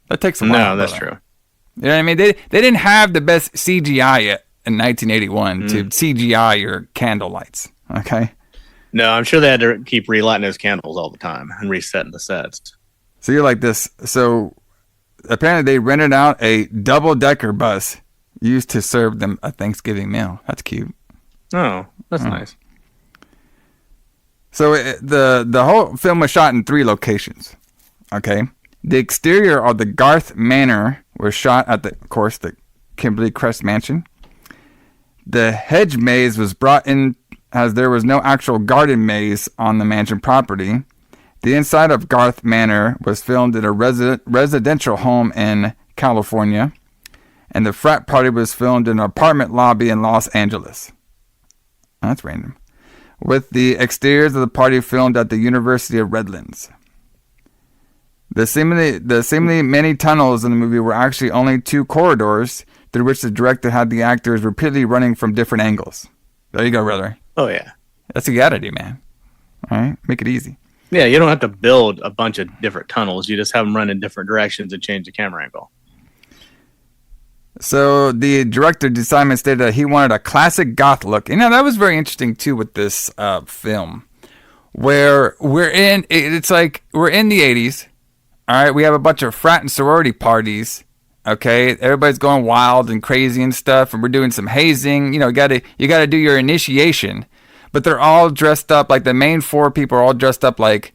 That takes a while. No, that's true. You know what I mean? They didn't have the best CGI yet in 1981 to CGI your candle lights. Okay. No, I'm sure they had to keep relighting those candles all the time and resetting the sets. So you're like this. So apparently they rented out a double-decker bus used to serve them a Thanksgiving meal. That's cute. Oh, that's nice. So the whole film was shot in 3 locations. Okay. The exterior of the Garth Manor was shot at of course, the Kimberly Crest Mansion. The hedge maze was brought in as there was no actual garden maze on the mansion property. The inside of Garth Manor was filmed in a residential home in California, and the frat party was filmed in an apartment lobby in Los Angeles. Oh, that's random. With the exteriors of the party filmed at the University of Redlands. The seemingly many tunnels in the movie were actually only 2 corridors through which the director had the actors repeatedly running from different angles. There you go, brother. Oh, yeah. That's what you gotta do, man. All right? Make it easy. Yeah, you don't have to build a bunch of different tunnels. You just have them run in different directions and change the camera angle. So the director, Simon, stated that he wanted a classic goth look. You know, that was very interesting, too, with this film. Where it's like we're in the 80s. All right, we have a bunch of frat and sorority parties. Okay, everybody's going wild and crazy and stuff, and we're doing some hazing. You know, you gotta do your initiation, but they're all dressed up like the main 4 people are all dressed up like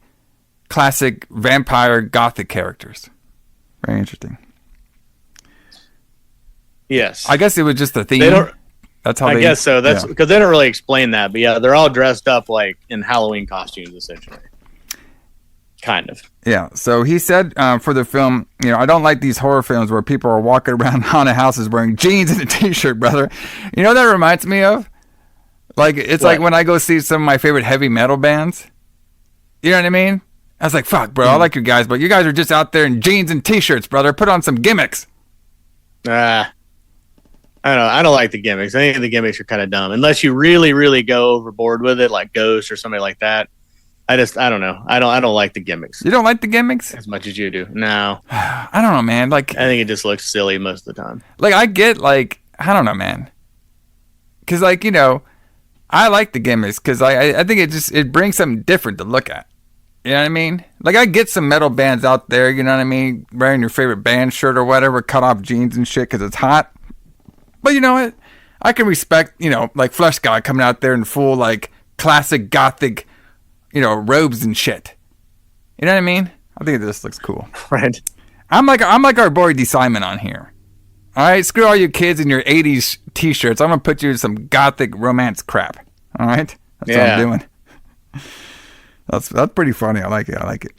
classic vampire gothic characters. Very interesting. Yes, I guess it was just the theme. That's how I guess so. That's because they don't really explain that, but yeah, they're all dressed up like in Halloween costumes, essentially. Kind of. Yeah, so he said for the film, you know, I don't like these horror films where people are walking around haunted houses wearing jeans and a t-shirt, brother. You know what that reminds me of? Like, it's like when I go see some of my favorite heavy metal bands. You know what I mean? I was like, fuck, bro, I like you guys, but you guys are just out there in jeans and t-shirts, brother. Put on some gimmicks. I don't like the gimmicks. I think the gimmicks are kind of dumb. Unless you really, really go overboard with it, like Ghost or somebody like that. I don't know. I don't like the gimmicks. You don't like the gimmicks? As much as you do. No. I don't know, man. Like, I think it just looks silly most of the time. Like, I get, like, I don't know, man. Because, like, you know, I like the gimmicks because I think it brings something different to look at. You know what I mean? Like, I get some metal bands out there, you know what I mean? Wearing your favorite band shirt or whatever, cut off jeans and shit because it's hot. But you know what? I can respect, you know, like Flesh God coming out there in full, like, classic gothic, you know, robes and shit. You know what I mean? I think this looks cool. Right. I'm like our boy D. Simon on here. All right, screw all you kids in your 80s t-shirts. I'm going to put you in some gothic romance crap. All right? That's what I'm doing. That's pretty funny. I like it.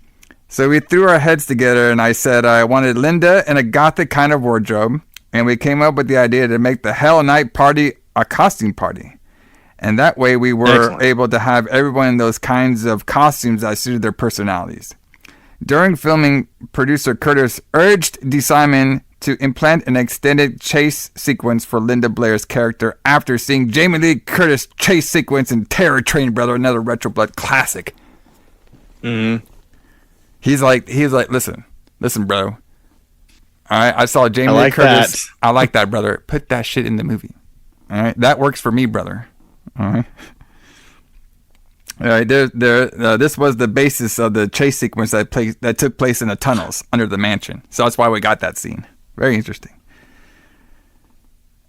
So we threw our heads together and I said I wanted Linda in a gothic kind of wardrobe. And we came up with the idea to make the Hell Night party a costume party. And that way we were able to have everyone in those kinds of costumes that suited their personalities. During filming, producer Curtis urged D. Simon to implant an extended chase sequence for Linda Blair's character after seeing Jamie Lee Curtis chase sequence in Terror Train, brother, another Retro Blood classic. Mm-hmm. He's like, listen, bro. All right, I saw Jamie Lee Curtis. I like that, brother. Put that shit in the movie. All right, that works for me, brother. All right. All right. This was the basis of the chase sequence that took place in the tunnels under the mansion. So that's why we got that scene. Very interesting.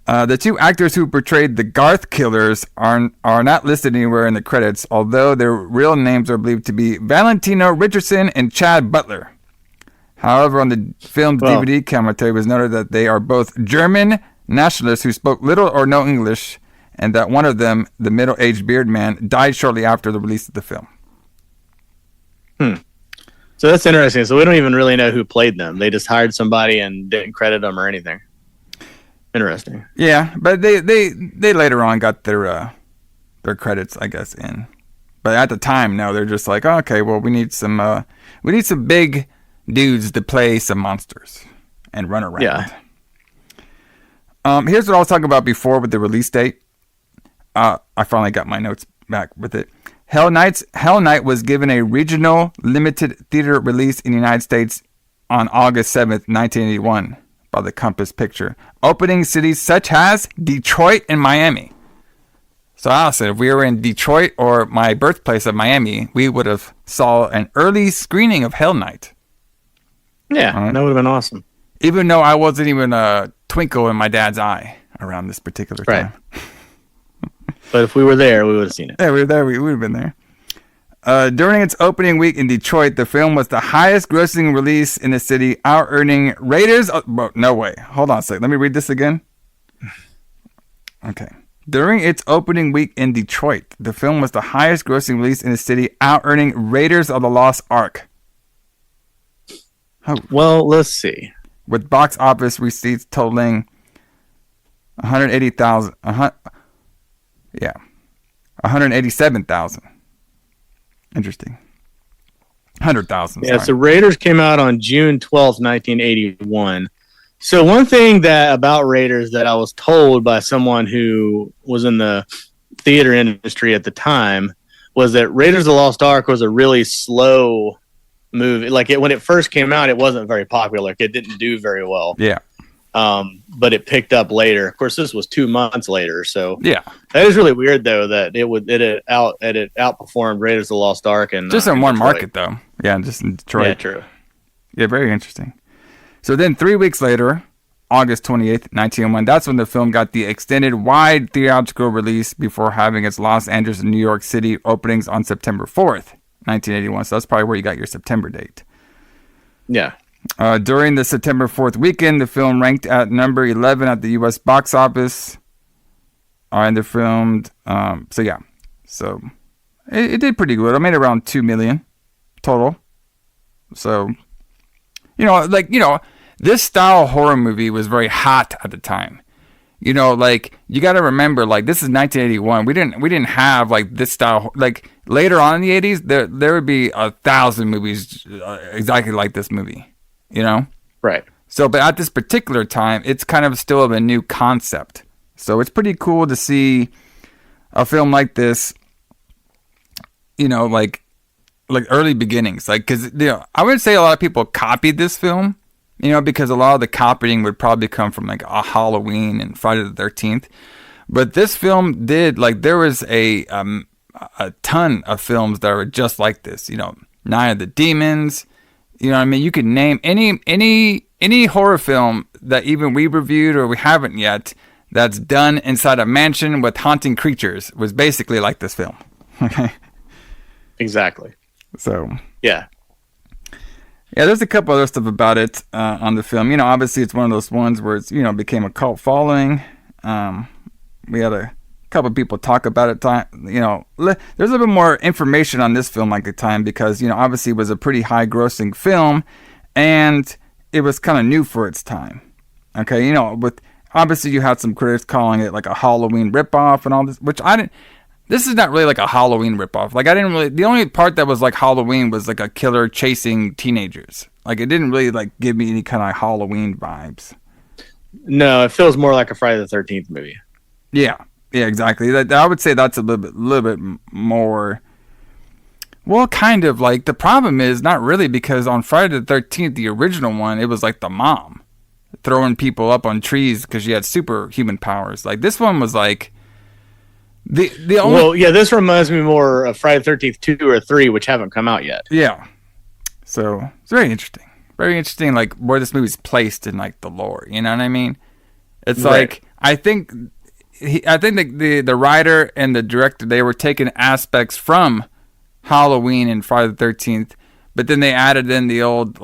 The 2 actors who portrayed the Garth killers are not listed anywhere in the credits, although their real names are believed to be Valentino Richardson and Chad Butler. However, on the film's DVD commentary was noted that they are both German nationalists who spoke little or no English, and that one of them, the middle-aged beard man, died shortly after the release of the film. So that's interesting. So we don't even really know who played them. They just hired somebody and didn't credit them or anything. Interesting. Yeah, but they later on got their credits, I guess, in. But at the time, no, they're just like, oh, okay, well, we need some big dudes to play some monsters and run around. Yeah. Here's what I was talking about before with the release date. I finally got my notes back with it. Hell Night was given a regional limited theater release in the United States on August 7th, 1981. by the Compass Picture, opening cities such as Detroit and Miami. So Alison, if we were in Detroit or my birthplace of Miami, we would have saw an early screening of Hell Night. Yeah, that would have been awesome. Even though I wasn't even a twinkle in my dad's eye around this particular time. But if we were there, we would have seen it. Yeah, we were there. We would have been there. During its opening week in Detroit, the film was the highest grossing release in the city, out-earning Raiders... no way. Hold on a second. Let me read this again. Okay. During its opening week in Detroit, the film was the highest grossing release in the city, out-earning Raiders of the Lost Ark. Oh. Well, let's see. With box office receipts totaling 180,000. 187,000. Interesting. 100,000. Yeah, so Raiders came out on June 12th, 1981. So one thing that about Raiders that I was told by someone who was in the theater industry at the time was that Raiders of the Lost Ark was a really slow movie. Like when it first came out, it wasn't very popular. It didn't do very well. Yeah. But it picked up later. Of course, this was 2 months later. So yeah, that is really weird though that it outperformed Raiders of the Lost Ark and just in one market though. Yeah, just in Detroit. Yeah, true. Yeah, very interesting. So then 3 weeks later, August 28th, 1901, that's when the film got the extended wide theatrical release before having its Los Angeles and New York City openings on September 4th, 1981. So that's probably where you got your September date. Yeah. During the September 4th weekend, the film ranked at number 11 at the U.S. box office. And the film, so it did pretty good. I made around $2 million total. So, this style horror movie was very hot at the time. You got to remember, this is 1981. We didn't have this style. Later on in the 80s, there would be 1,000 movies exactly like this movie. Right. So, but at this particular time, it's kind of still a new concept. So it's pretty cool to see a film like this, like early beginnings. Because, I would say a lot of people copied this film, because a lot of the copying would probably come from a Halloween and Friday the 13th. But this film did, there was a ton of films that were just like this, Night of the Demons. You could name any horror film that even we reviewed or we haven't yet that's done inside a mansion with haunting creatures was basically like this film. Okay. Exactly. So. Yeah. Yeah, there's a couple other stuff about it on the film. Obviously it's one of those ones where it's, became a cult following. We had a couple of people talk about it. There's a little bit more information on this film at the time because, obviously it was a pretty high grossing film and it was kind of new for its time. Okay, obviously you had some critics calling it like a Halloween ripoff and all this, which this is not really like a Halloween ripoff. The only part that was like Halloween was like a killer chasing teenagers. It didn't really give me any kind of Halloween vibes. No, it feels more like a Friday the 13th movie. Yeah. Yeah, exactly. I would say that's a little bit more. Well, kind of the problem is not really because on Friday the 13th, the original one, it was the mom throwing people up on trees because she had superhuman powers. This one was the only. Well, yeah, this reminds me more of Friday the 13th 2 or 3, which haven't come out yet. Yeah. So it's very interesting. Very interesting, where this movie's placed in the lore. You know what I mean? It's right. I think the writer and the director, they were taking aspects from Halloween and Friday the 13th, but then they added in the old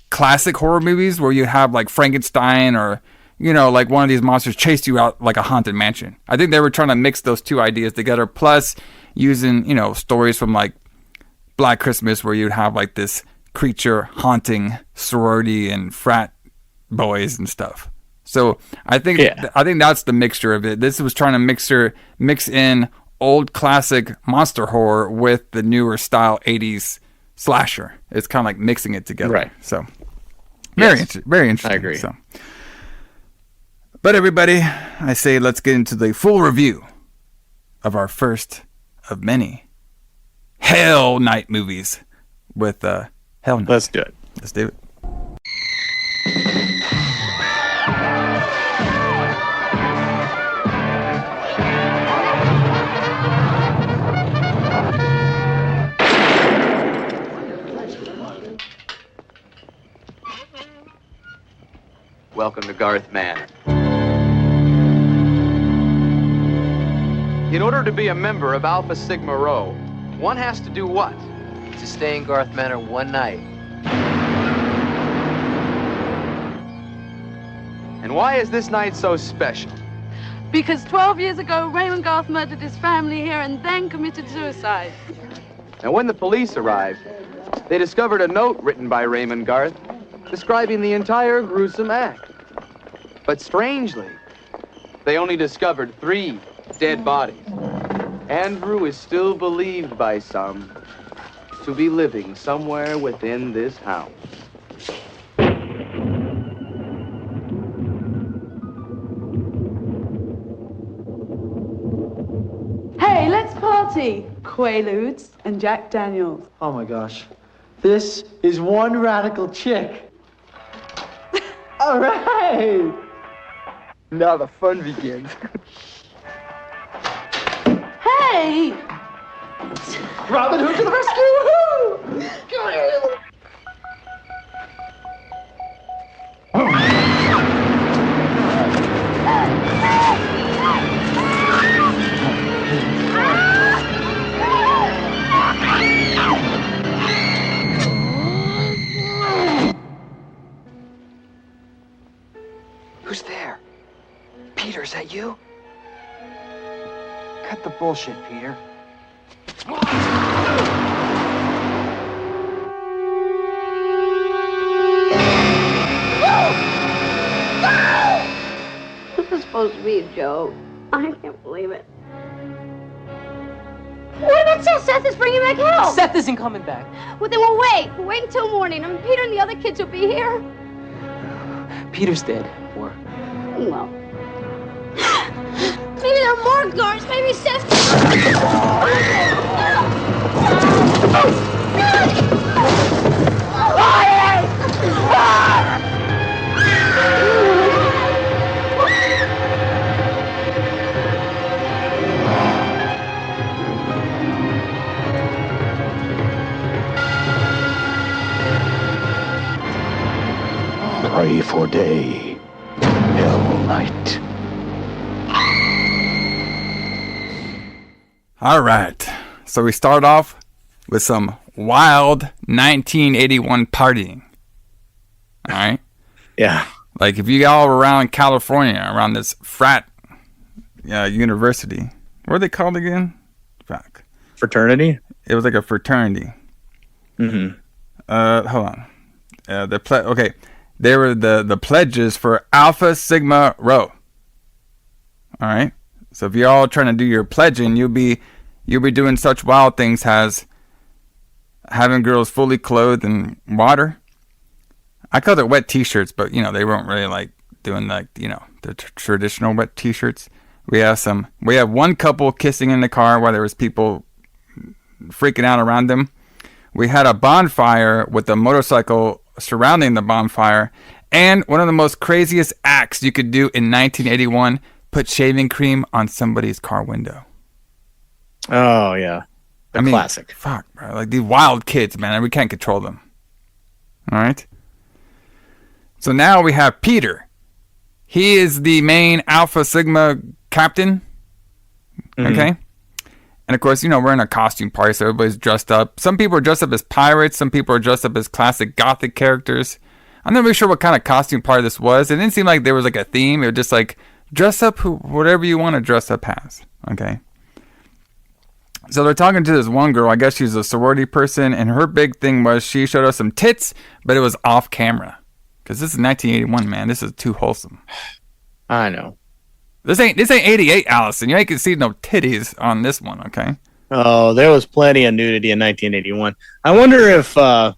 classic horror movies where you have Frankenstein or one of these monsters chased you out like a haunted mansion. I think they were trying to mix those two ideas together, plus using stories from Black Christmas where you'd have this creature haunting sorority and frat boys and stuff. So I think that's the mixture of it. This was trying to mix in old classic monster horror with the newer style 80s slasher. It's kind of mixing it together. Right. So very interesting. I agree. So, but everybody, I say let's get into the full review of our first of many Hell Night movies with Hell Night. Let's do it. Let's do it. welcome to Garth Manor. In order to be a member of Alpha Sigma Rho, one has to do what? To stay in Garth Manor one night. And why is this night so special? Because 12 years ago, Raymond Garth murdered his family here and then committed suicide. Now, when the police arrived, they discovered a note written by Raymond Garth describing the entire gruesome act. But strangely, they only discovered 3 dead bodies. Andrew is still believed by some to be living somewhere within this house. Hey, let's party! Quaaludes and Jack Daniels. Oh my gosh. This is one radical chick. All right! Now the fun begins. Hey! Robin Hood to the rescue! Woo-hoo! Come here, you little... Who's there? Peter, is that you? Cut the bullshit, Peter. This is supposed to be a joke. I can't believe it. What about Seth? Seth is bringing back help. Seth isn't coming back. Well, then we'll wait. We'll wait until morning. I mean, Peter and the other kids will be here. Peter's dead. Or Well, maybe there are more guards. Maybe Seth. Pray for day, hell night. All right. So we start off with some wild 1981 partying. All right. Yeah. Like if you all around California, around this frat university, what are they called again? Fuck. Fraternity? It was like a fraternity. Mm-hmm. Hold on. Okay. They were the pledges for Alpha Sigma Rho. All right. So if you're all trying to do your pledging, you'll be doing such wild things as having girls fully clothed in water. I called it wet t-shirts, but they weren't really like doing like the traditional wet t-shirts. We have one couple kissing in the car while there was people freaking out around them. We had a bonfire with a motorcycle surrounding the bonfire, and one of the most craziest acts you could do in 1981, put shaving cream on somebody's car window. Oh yeah, classic. Fuck, bro. Like these wild kids, man. We can't control them. All right. So now we have Peter. He is the main Alpha Sigma captain. Mm-hmm. Okay. And of course, we're in a costume party, so everybody's dressed up. Some people are dressed up as pirates. Some people are dressed up as classic gothic characters. I'm not really sure what kind of costume party this was. It didn't seem like there was like a theme. It was just like, dress up whatever you want to dress up as. Okay. So they're talking to this one girl. I guess she's a sorority person. And her big thing was she showed us some tits, but it was off camera. Because this is 1981, man. This is too wholesome. I know. This ain't 88, Alison. You ain't gonna see no titties on this one, okay? Oh, there was plenty of nudity in 1981. I wonder if, I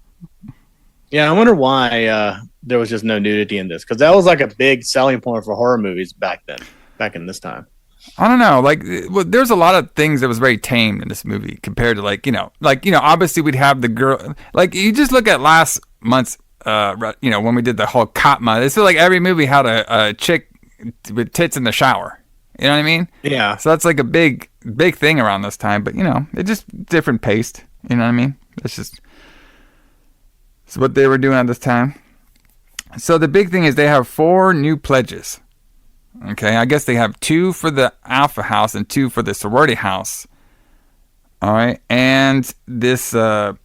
wonder why there was just no nudity in this. Because that was like a big selling point for horror movies back in this time. I don't know. There's a lot of things that was very tame in this movie compared to obviously we'd have the girl. Like, you just look at last month's, when we did the whole cop month. It's like every movie had a chick with tits in the shower. You know what I mean? Yeah. So that's like a big thing around this time. But, it's just different pace. You know what I mean? It's what they were doing at this time. So the big thing is they have 4 new pledges. Okay, I guess they have 2 for the Alpha House and 2 for the sorority house. All right, and this the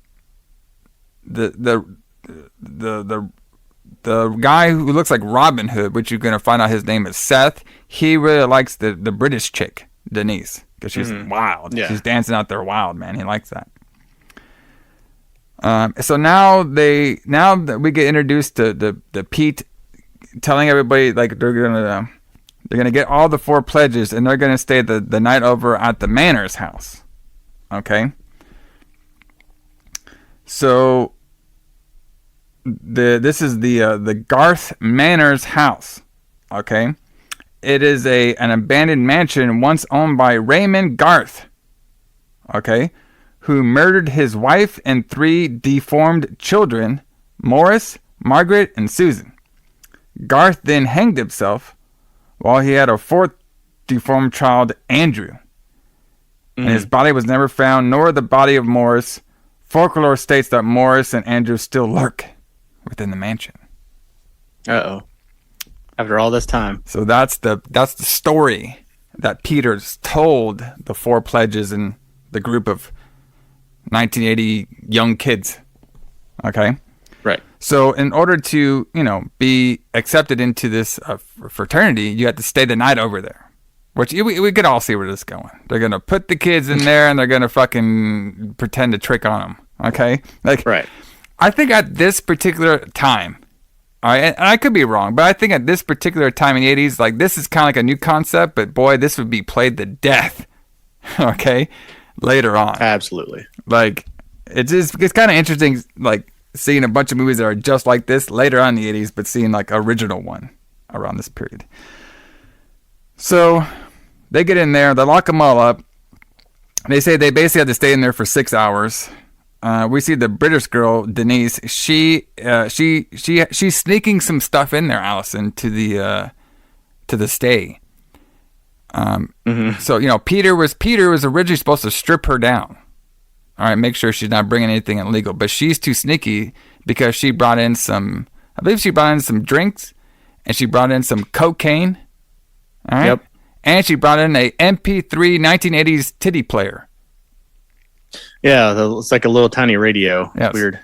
guy who looks like Robin Hood, which you're gonna find out his name is Seth. He really likes the British chick Denise because she's wild. Yeah. She's dancing out there wild, man. He likes that. So now that we get introduced to the Pete telling everybody like they're gonna get all the 4 pledges and they're gonna stay the night over at the Manners house. Okay. So this is the Garth Manners house. Okay. It is an abandoned mansion once owned by Raymond Garth. Okay. Who murdered his wife and 3 deformed children, Morris, Margaret, and Susan. Garth then hanged himself while he had a 4th deformed child, Andrew. And his body was never found, nor the body of Morris. Folklore states that Morris and Andrew still lurk within the mansion. Uh-oh. After all this time. So that's the story that Peter's told the 4 pledges and the group of 1980 young kids. Okay? Right. So in order to, be accepted into this fraternity, you have to stay the night over there. Which we could all see where this is going. They're going to put the kids in there and they're going to fucking pretend to trick on them. Okay? Right. I think at this particular time, all right, and I could be wrong, but I think at this particular time in the 80s, like this is kind of like a new concept, but boy, this would be played to death. Okay? Later on. Absolutely. Like, it's kind of interesting, like, seeing a bunch of movies that are just like this later on in the 80s, but seeing, like, original one around this period. So, they get in there, they lock them all up. They say they basically have to stay in there for 6 hours. We see the British girl, Denise, she's sneaking some stuff in there, Alison, to the stay. So, Peter was originally supposed to strip her down. All right, make sure she's not bringing anything illegal. But she's too sneaky because she brought in some drinks, and she brought in some cocaine. All right? Yep. And she brought in a MP3 1980s titty player. Yeah, it's like a little tiny radio. Yes. Weird.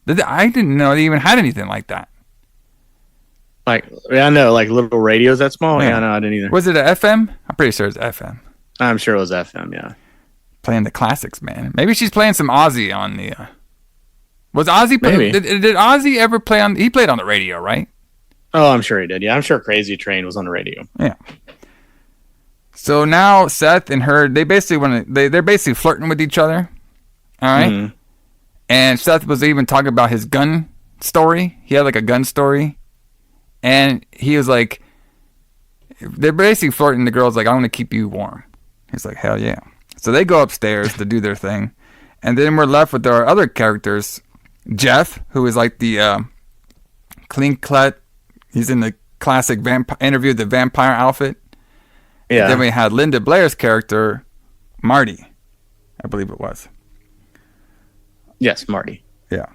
I didn't know they even had anything like that. Like, yeah, I know, like little radios that small. Yeah, no, I didn't either. Was it a FM? I'm pretty sure it's FM. I'm sure it was FM. Yeah. Playing the classics, man. Maybe she's playing some Ozzy on the. Was Ozzy playing? Did Ozzy ever play on? He played on the radio, right? Oh, I'm sure he did. Yeah, I'm sure Crazy Train was on the radio. Yeah. So now Seth and her, they're basically flirting with each other. All right. Mm-hmm. And Seth was even talking about his gun story. He had like a gun story. And he was like, they're basically flirting. The girl's like, I want to keep you warm. He's like, hell yeah. So they go upstairs to do their thing. And then we're left with our other characters. Jeff, who is like the clean cut. He's in the classic Interview with the Vampire outfit. Yeah. And then we had Linda Blair's character, Marty, I believe it was. Yes, Marty. Yeah.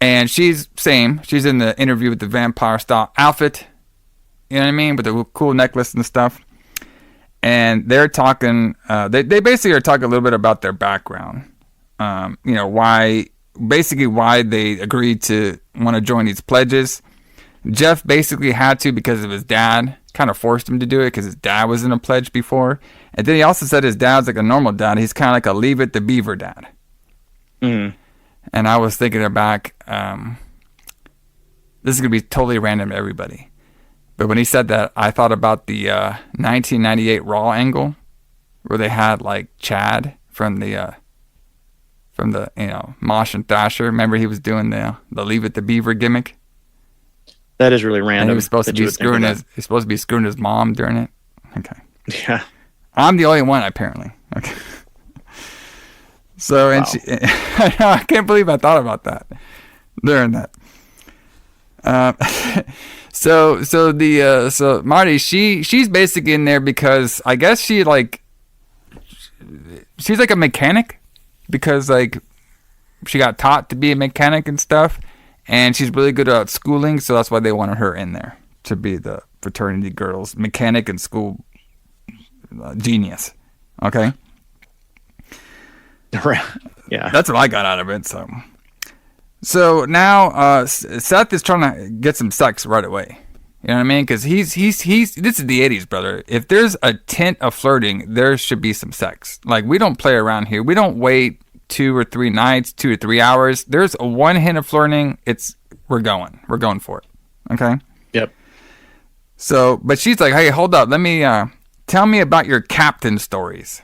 And she's in the Interview with the Vampire style outfit. You know what I mean? With the cool necklace and stuff. And they're talking, they basically are talking a little bit about their background. Why they agreed to want to join these pledges. Jeff basically had to because of his dad. Kind of forced him to do it because his dad was in a pledge before. And then he also said his dad's like a normal dad. He's kind of like a Leave It to Beaver dad. Mm-hmm. And I was thinking back, this is going to be totally random to everybody. But when he said that, I thought about the 1998 Raw angle where they had like Chad from the Mosh and Thrasher. Remember he was doing the Leave It to Beaver gimmick? That is really random. And he was supposed to be screwing his mom during it. Okay. Yeah. I'm the only one apparently. Okay. So and wow. I can't believe I thought about that during that. So Marty, she's basically in there because I guess she's like a mechanic because like she got taught to be a mechanic and stuff, And she's really good at schooling, so that's why they wanted her in there to be the fraternity girls mechanic and school genius. Okay. Yeah. That's what I got out of it. So now Seth is trying to get some sex right away. You know what I mean? Because he's this is the 80s, brother. If there's a tint of flirting, there should be some sex. Like, we don't play around here. We don't wait 2 or 3 nights, 2 or 3 hours. There's a one hint of flirting. We're going for it. Okay. Yep. So, but she's like, hey, hold up. Let me tell me about your captain stories.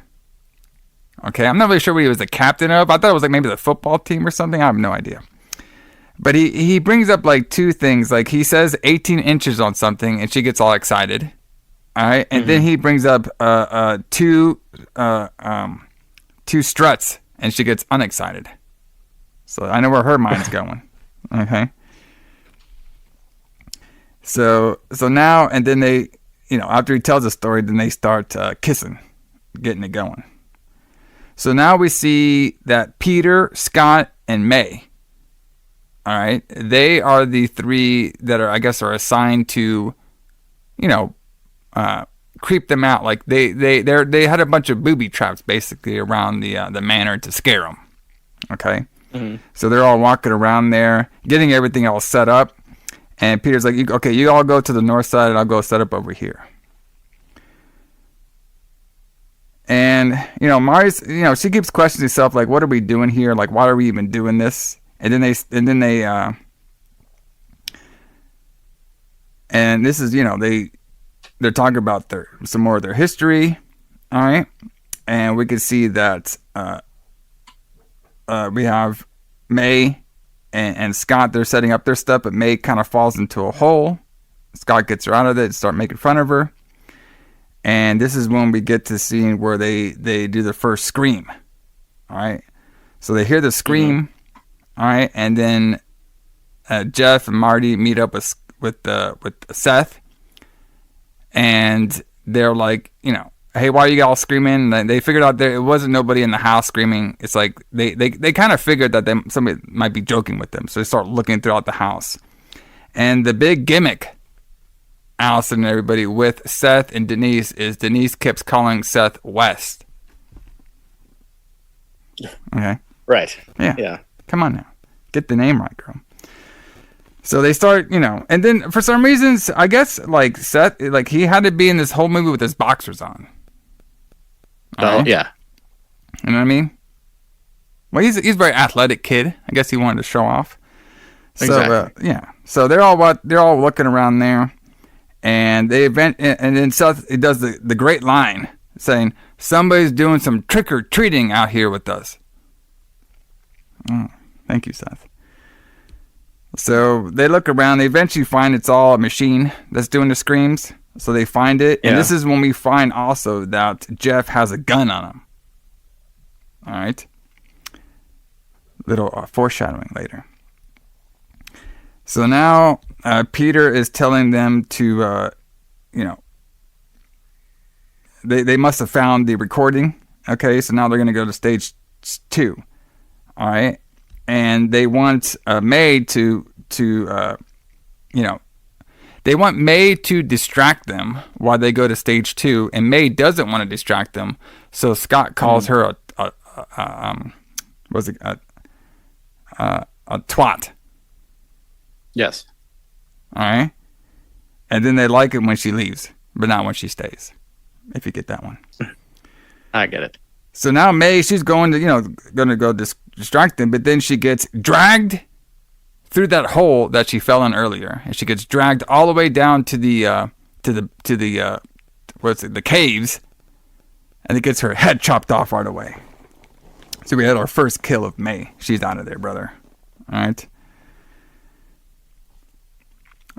Okay, I'm not really sure what he was the captain of. I thought it was like maybe the football team or something. I have no idea. But he brings up like 2 things. Like, he says 18 inches on something, and she gets all excited. All right, and then he brings up 2 struts, and she gets unexcited. So I know where her mind's going. Okay. So now, and then they, after he tells the story, then they start kissing, getting it going. So now we see that Peter, Scott, and May. All right, they are the 3 that are assigned to, creep them out. Like they had a bunch of booby traps basically around the manor to scare them. Okay, so they're all walking around there, getting everything all set up, and Peter's like, "Okay, you all go to the north side, and I'll go set up over here." And Mari's, she keeps questioning herself, like, "What are we doing here? Like, why are we even doing this?" And then they and this is, they're talking about some more of their history, all right? And we can see that we have May and Scott, they're setting up their stuff, but May kind of falls into a hole. Scott gets her out of it and start making fun of her. And this is when we get to the scene where they do the first scream, all right? So they hear the scream. All right, and then Jeff and Marty meet up with Seth, and they're like, hey, why are you all screaming? And they figured out there it wasn't nobody in the house screaming. It's like they kind of figured that somebody might be joking with them, so they start looking throughout the house. And the big gimmick, Alison and everybody, with Seth and Denise is Denise keeps calling Seth West. Okay. Right. Yeah. Come on now. Get the name right, girl. So they start, and then for some reasons, I guess, like, Seth, like, he had to be in this whole movie with his boxers on. Right? Yeah. You know what I mean? Well, he's a very athletic kid. I guess he wanted to show off. Exactly. So, So they're all looking around there, and and then Seth, he does the great line saying, "Somebody's doing some trick or treating out here with us." Oh. Thank you, Seth. So they look around. They eventually find it's all a machine that's doing the screams. So they find it. And this is when we find also that Jeff has a gun on him. All right. Little foreshadowing later. So now Peter is telling them to, they must have found the recording. Okay. So now they're going to go to stage 2. All right. And they want May to they want May to distract them while they go to stage 2, and May doesn't want to distract them. So Scott calls her a twat. Yes. All right. And then they like it when she leaves, but not when she stays. If you get that one. I get it. So now May, she's going to go distract them, but then she gets dragged through that hole that she fell in earlier, and she gets dragged all the way down to the caves, and it gets her head chopped off right away. So we had our first kill of May. She's out of there, brother. All right.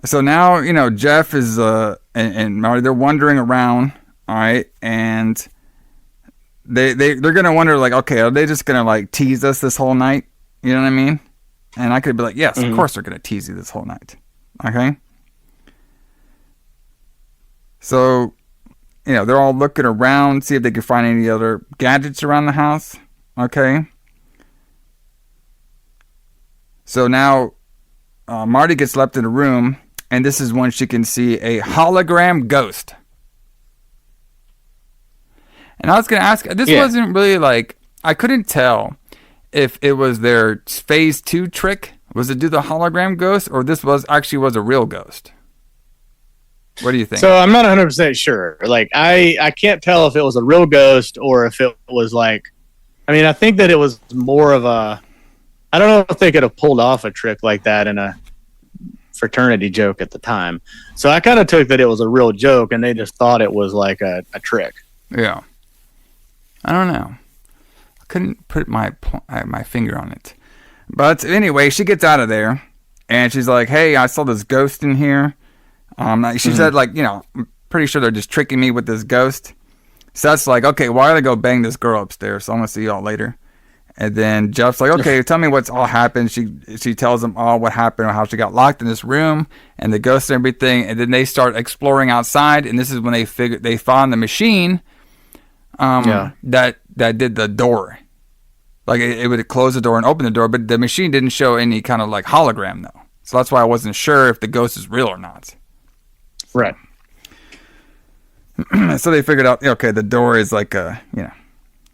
So now Jeff is and Marty, they're wandering around. All right, and they're gonna wonder, like, okay, are they just gonna like tease us this whole night? You know what I mean? And I could be like, yes, of course they're gonna tease you this whole night. Okay. So, they're all looking around, see if they can find any other gadgets around the house. Okay. So now Marty gets left in a room, and this is when she can see a hologram ghost. And I was going to ask, this wasn't really like, I couldn't tell if it was their phase 2 trick, was it do the hologram ghost, or this was a real ghost? What do you think? So I'm not 100% sure. Like, I can't tell if it was a real ghost or if it was like, I mean, I think that it was more of a, I don't know if they could have pulled off a trick like that in a fraternity joke at the time. So I kind of took that it was a real joke and they just thought it was like a trick. Yeah. I don't know. I couldn't put my finger on it. But anyway, she gets out of there and she's like, hey, I saw this ghost in here. She said, like, you know, I'm pretty sure they're just tricking me with this ghost. So that's like, okay, why don't I go bang this girl upstairs? So I'm going to see y'all later. And then Jeff's like, okay, tell me what's all happened. She tells them all what happened, or how she got locked in this room and the ghosts and everything. And then they start exploring outside. And this is when they found the machine that did the door. Like it would close the door and open the door, but the machine didn't show any kind of like hologram though. So that's why I wasn't sure if the ghost is real or not. Right. So they figured out, okay, the door is like it's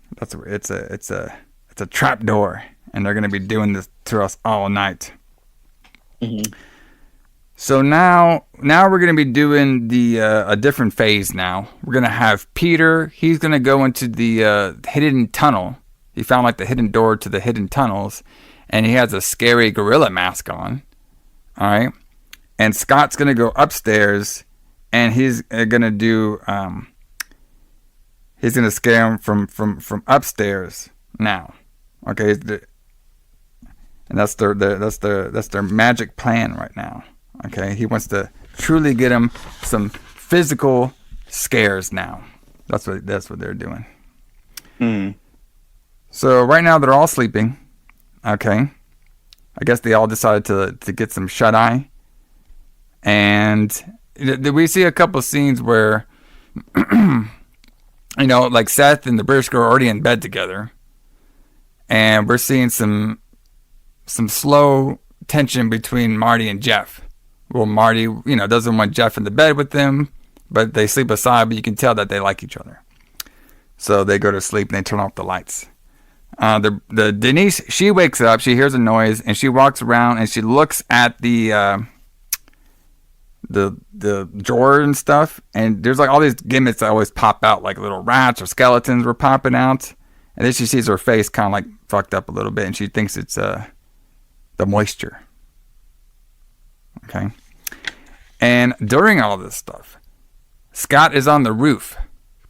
a trap door, and they're gonna be doing this to us all night. Mm-hmm. So now we're gonna be doing a different phase. Now we're gonna have Peter. He's gonna go into the hidden tunnel. He found like the hidden door to the hidden tunnels, and he has a scary gorilla mask on. All right, and Scott's gonna go upstairs, and he's gonna do he's gonna scare him from upstairs now. Okay, and that's their magic plan right now. Okay, he wants to truly get him some physical scares now. That's what they're doing. Mm. So right now they're all sleeping. Okay, I guess they all decided to get some shut eye, and we see a couple scenes where, you know, like Seth and the British girl are already in bed together, and we're seeing some slow tension between Marty and Jeff. Well, Marty, you know, doesn't want Jeff in the bed with them, but they sleep aside, but you can tell that they like each other. So they go to sleep and they turn off the lights. The Denise, she wakes up, she hears a noise, and she walks around and she looks at the drawer and stuff, and there's like all these gimmicks that always pop out, like little rats or skeletons were popping out. And then she sees her face kind of like fucked up a little bit, and she thinks it's the moisture. Okay. And during all this stuff, Scott is on the roof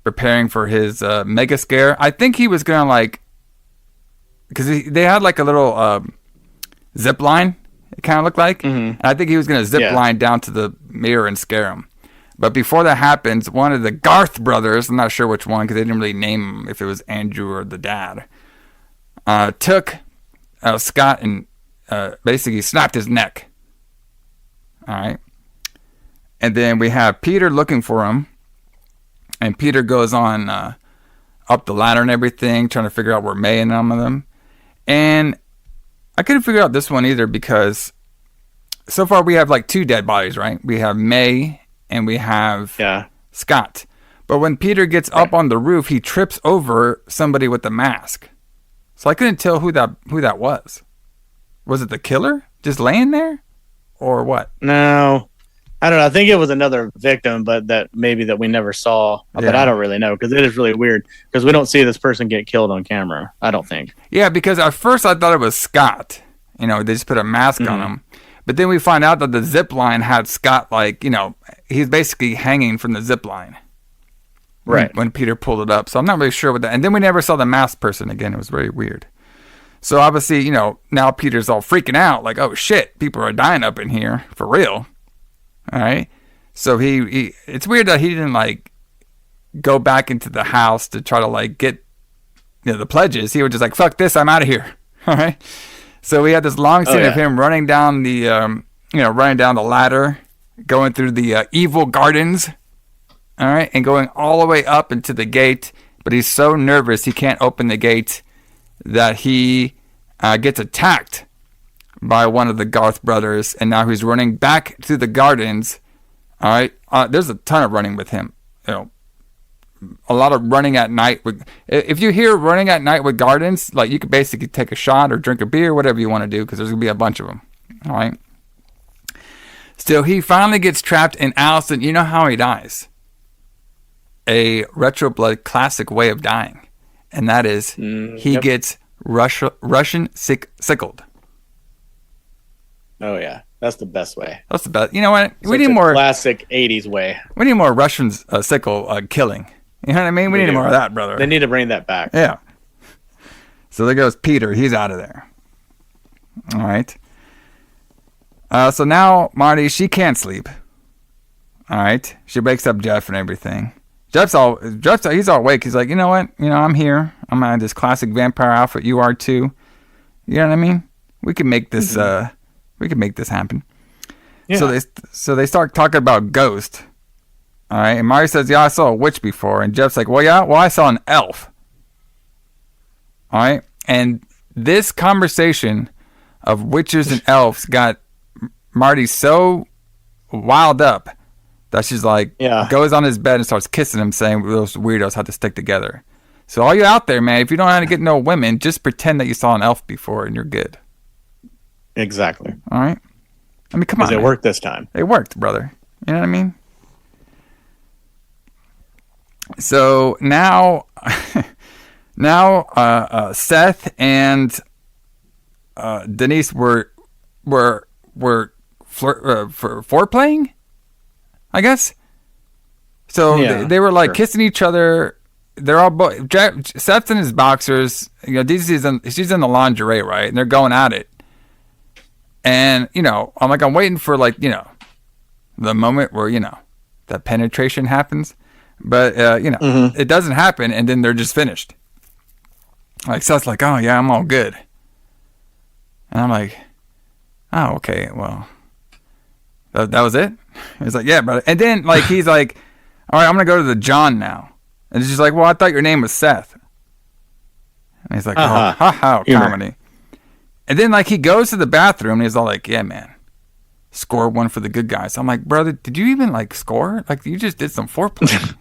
preparing for his mega scare. I think he was going to like, because they had like a little zip line, it kind of looked like. Mm-hmm. And I think he was going to zip line down to the mirror and scare him. But before that happens, one of the Garth brothers, I'm not sure which one because they didn't really name him if it was Andrew or the dad, took Scott and basically snapped his neck. All right. And then we have Peter looking for him. And Peter goes on up the ladder and everything, trying to figure out where May and some of them. And I couldn't figure out this one either because so far we have like 2 dead bodies, right? We have May and we have Scott. But when Peter gets up on the roof, he trips over somebody with a mask. So I couldn't tell who that was. Was it the killer just laying there? Or what? No, I don't know. I think it was another victim, but that we never saw. Yeah. But I don't really know because it is really weird because we don't see this person get killed on camera. I don't think. Yeah, because at first I thought it was Scott. You know, they just put a mask on him. But then we find out that the zip line had Scott, like, you know, he's basically hanging from the zip line. Right. When Peter pulled it up. So I'm not really sure what that. And then we never saw the masked person again. It was very weird. So obviously, you know, now Peter's all freaking out, like, oh shit, people are dying up in here for real. All right. So he it's weird that he didn't like go back into the house to try to like get, you know, the pledges. He was just like, fuck this, I'm out of here. All right. So we had this long scene of him running down the, running down the ladder, going through the evil gardens. All right. And going all the way up into the gate. But he's so nervous he can't open the gate that he gets attacked by one of the Garth brothers, and now he's running back to the gardens. All right, there's a ton of running with him. You know, a lot of running at night. If you hear running at night with gardens, like you could basically take a shot or drink a beer, whatever you want to do, because there's gonna be a bunch of them. All right. So he finally gets trapped in Alison. You know how he dies? A Retro Blood classic way of dying, and that is he gets Russian sickled. Oh yeah, that's the best way. That's the best. You know what? We need more classic '80s way. We need more Russian sickle killing. You know what I mean? We need more of that, brother. They need to bring that back. Yeah. So there goes Peter. He's out of there. All right. So now Marty, she can't sleep. All right. She wakes up Jeff and everything. Jeff's he's all awake. He's like, you know what? You know, I'm here. I'm at this classic vampire outfit. You are too. You know what I mean? We can make this. We can make this happen. Yeah. So they start talking about ghost. All right. And Marty says, yeah, I saw a witch before. And Jeff's like, well, yeah. Well, I saw an elf. All right. And this conversation of witches and elves got Marty so wild up that she's like, goes on his bed and starts kissing him, saying those weirdos have to stick together. So all you out there, man, if you don't know how to get no women, just pretend that you saw an elf before and you're good. Exactly. All right. I mean, come on. It worked this time. It worked, brother. You know what I mean? So now, Seth and Denise were foreplaying, I guess. So they were like kissing each other. They're all Seth's in his boxers. You know, she's in the lingerie, right? And they're going at it. And you know, I'm waiting for the moment where that penetration happens, but it doesn't happen, and then they're just finished. Like Seth's like, oh yeah, I'm all good, and I'm like, oh okay, well, that was it. He's like, yeah, brother. And then he's like, all right, I'm gonna go to the John now, and she's like, well, I thought your name was Seth, and he's like, oh, comedy. And then he goes to the bathroom and he's all like, yeah, man, score one for the good guys. I'm like, brother, did you even score? You just did some foreplay.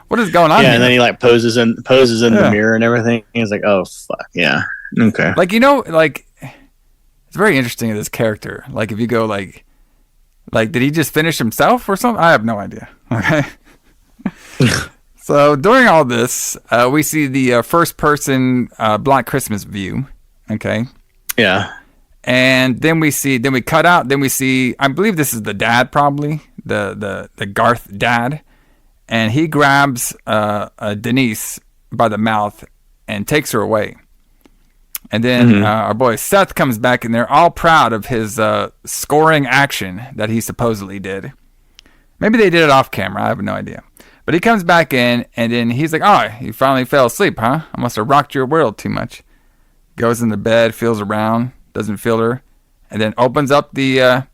What is going on here? And then he poses in the mirror and everything. He's like, oh fuck yeah, okay. It's very interesting in this character. If you go did he just finish himself or something? I have no idea. Okay. So during all this, we see the first person Black Christmas view. Okay. Yeah. And then we cut out, then we see, I believe this is the dad probably, the Garth dad. And he grabs Denise by the mouth and takes her away. And then our boy Seth comes back and they're all proud of his scoring action that he supposedly did. Maybe they did it off camera, I have no idea. But he comes back in and then he's like, oh, you finally fell asleep, huh? I must have rocked your world too much. Goes in the bed, feels around, doesn't feel her, and then opens up the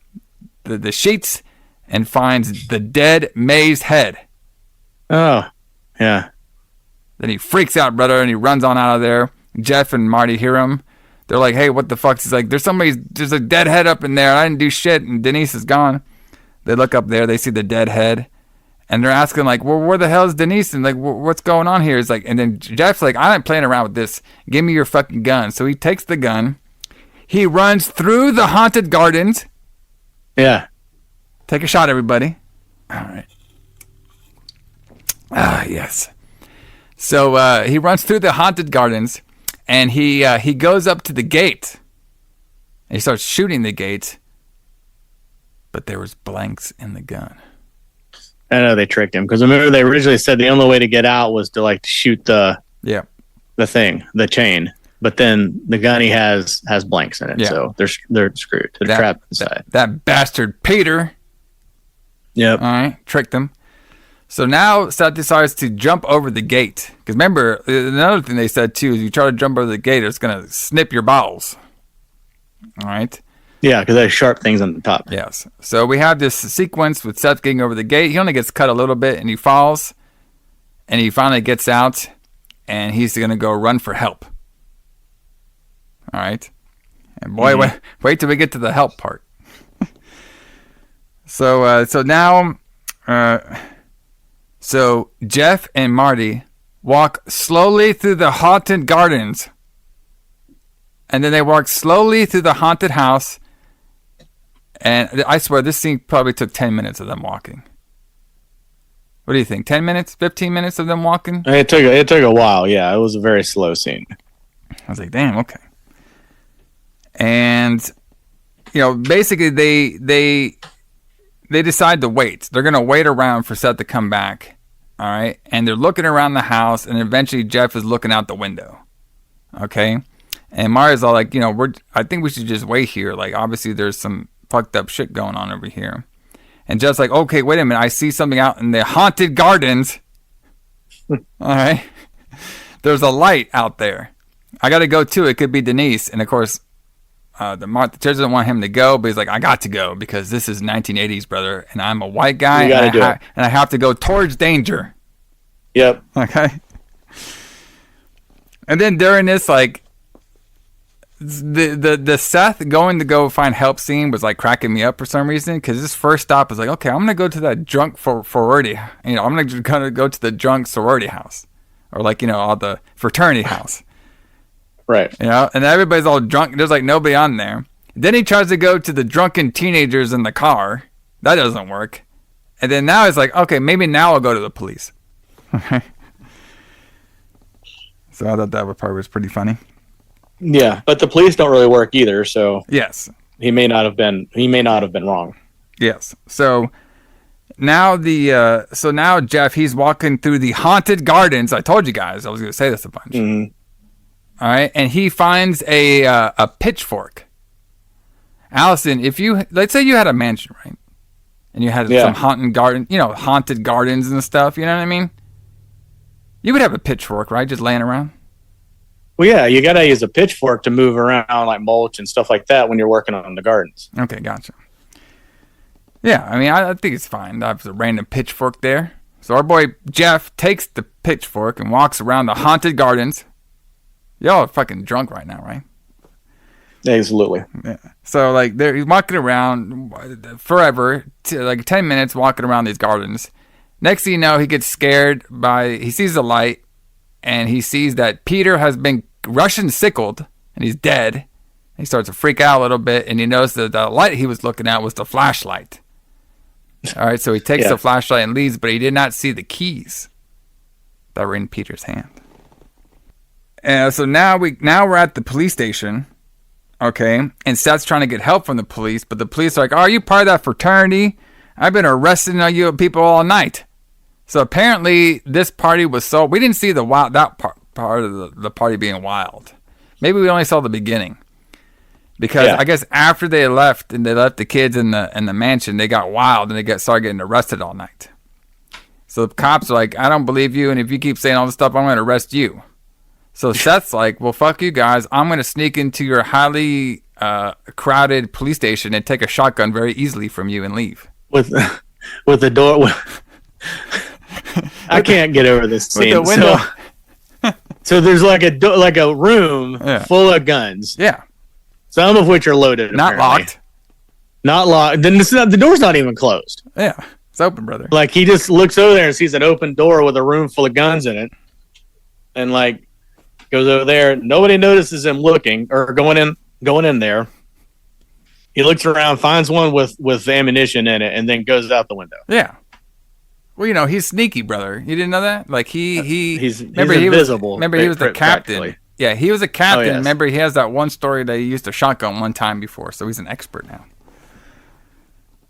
sheets and finds the dead May's head. Oh, yeah. Then he freaks out, brother, and he runs on out of there. Jeff and Marty hear him. They're like, hey, what the fuck? He's like, there's a dead head up in there. I didn't do shit, and Denise is gone. They look up there, they see the dead head. And they're asking, well, where the hell is Denise? And, what's going on here? It's and then Jeff's like, I'm not playing around with this. Give me your fucking gun. So he takes the gun. He runs through the haunted gardens. Yeah. Take a shot, everybody. All right. Ah, yes. So he runs through the haunted gardens, and he goes up to the gate. And he starts shooting the gate. But there was blanks in the gun. I know they tricked him because remember they originally said the only way to get out was to shoot the chain, but then the gun he has blanks in it, so they're screwed. They're trapped inside. That bastard Peter. Yep. All right, tricked them. So now Seth decides to jump over the gate because remember another thing they said too is you try to jump over the gate, it's gonna snip your balls. All right. Yeah, because there's sharp things on the top. Yes. So we have this sequence with Seth getting over the gate. He only gets cut a little bit, and he falls. And he finally gets out, and he's going to go run for help. All right. And boy, wait till we get to the help part. So now, so Jeff and Marty walk slowly through the haunted gardens. And then they walk slowly through the haunted house. And I swear, this scene probably took 10 minutes of them walking. What do you think? 10 minutes? 15 minutes of them walking? It took a while. Yeah, it was a very slow scene. I was like, damn, okay. And, basically they decide to wait. They're going to wait around for Seth to come back. All right. And they're looking around the house, and eventually Jeff is looking out the window. Okay. And Mario's all like, I think we should just wait here. Like, obviously there's some fucked up shit going on over here. And Jeff's like, okay, wait a minute. I see something out in the haunted gardens. All right. There's a light out there. I got to go too. It could be Denise. And of course, the judge doesn't want him to go, but he's like, I got to go because this is 1980s, brother. And I'm a white guy. And I have to go towards danger. Yep. Okay. And then during this, like, the Seth going to go find help scene was like cracking me up for some reason, because this first stop was like, okay, I'm gonna go to that drunk sorority, I'm gonna go to the drunk sorority house, or like all the fraternity house, right? And everybody's all drunk. There's like nobody on there. Then he tries to go to the drunken teenagers in the car. That doesn't work. And then now it's like, okay, maybe now I'll go to the police. So I thought that part was pretty funny. Yeah, but the police don't really work either, so yes, he may not have been wrong. Yes. So now now Jeff, he's walking through the haunted gardens. I told you guys I was going to say this a bunch. Mm-hmm. All right, and he finds a pitchfork. Allison, let's say you had a mansion, right? And you had some haunted gardens and stuff, you know what I mean? You would have a pitchfork, right? Just laying around. Well, yeah, you got to use a pitchfork to move around like mulch and stuff like that when you're working on the gardens. Okay, gotcha. Yeah, I mean, I think it's fine. There's a random pitchfork there. So our boy Jeff takes the pitchfork and walks around the haunted gardens. Y'all are fucking drunk right now, right? Absolutely. Yeah. So like he's walking around forever, like 10 minutes walking around these gardens. Next thing you know, he gets scared he sees the light. And he sees that Peter has been Russian sickled and he's dead. He starts to freak out a little bit, and he knows that the light he was looking at was the flashlight. All right, so he takes the flashlight and leaves, but he did not see the keys that were in Peter's hand. And so now we're at the police station, okay? And Seth's trying to get help from the police, but the police are like, "Oh, are you part of that fraternity? I've been arresting you people all night." So apparently this party was we didn't see that part of the party being wild. Maybe we only saw the beginning. Because I guess after they left the kids in the mansion, they got wild and they started getting arrested all night. So the cops are like, I don't believe you, and if you keep saying all this stuff, I'm going to arrest you. So Seth's like, well, fuck you guys. I'm going to sneak into your highly crowded police station and take a shotgun very easily from you and leave. With the door... I can't get over this scene. With the window. So there's like a room full of guns. Yeah. Some of which are loaded. Not locked. Not locked. Then the door's not even closed. Yeah. It's open, brother. Like he just looks over there and sees an open door with a room full of guns in it. And like goes over there. Nobody notices him looking or going in there. He looks around, finds one with ammunition in it, and then goes out the window. Yeah. Well, he's sneaky, brother. You didn't know that? Like he's invisible. He was the captain. Yeah, he was a captain. Oh, yes. Remember, he has that one story that he used a shotgun one time before, so he's an expert now.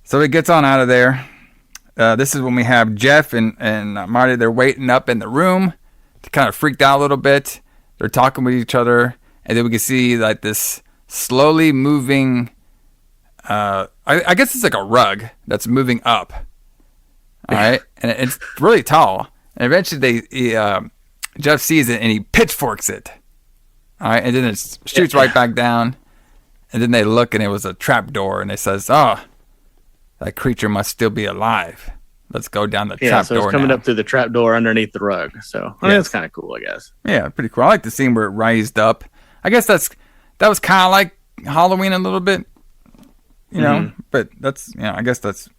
So he gets on out of there. This is when we have Jeff and Marty. They're waiting up in the room. They're kind of freaked out a little bit. They're talking with each other, and then we can see like this slowly moving. I guess it's like a rug that's moving up. All right, and it's really tall. And eventually, Jeff sees it and he pitchforks it. All right, and then it shoots right back down. And then they look and it was a trap door, and it says, "Oh, that creature must still be alive. Let's go down the trap door." So it's coming up through the trap door underneath the rug. So I mean, that's kind of cool, I guess. Yeah, pretty cool. I like the scene where it raised up. I guess that was kind of like Halloween a little bit, you know. But that's, I guess that's,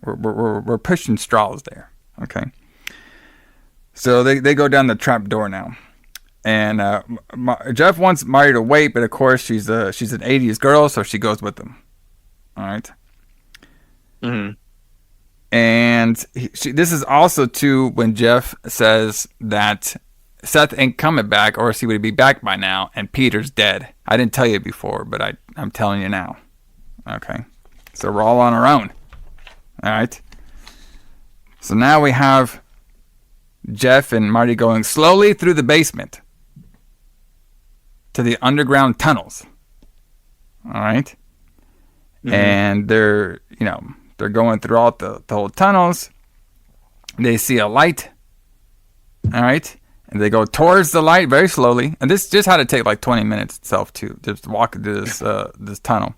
we're pushing straws there. Okay. So they go down the trap door now, and Jeff wants Marty to wait, but of course she's an '80s girl, so she goes with him. All right. And this is also too when Jeff says that Seth ain't coming back, or else he would be back by now, and Peter's dead. I didn't tell you before, but I'm telling you now. Okay. So we're all on our own. All right. So now we have Jeff and Marty going slowly through the basement to the underground tunnels. All right. And they're going throughout the whole tunnels. They see a light. All right. And they go towards the light very slowly. And this just had to take like 20 minutes itself to just walk through this tunnel.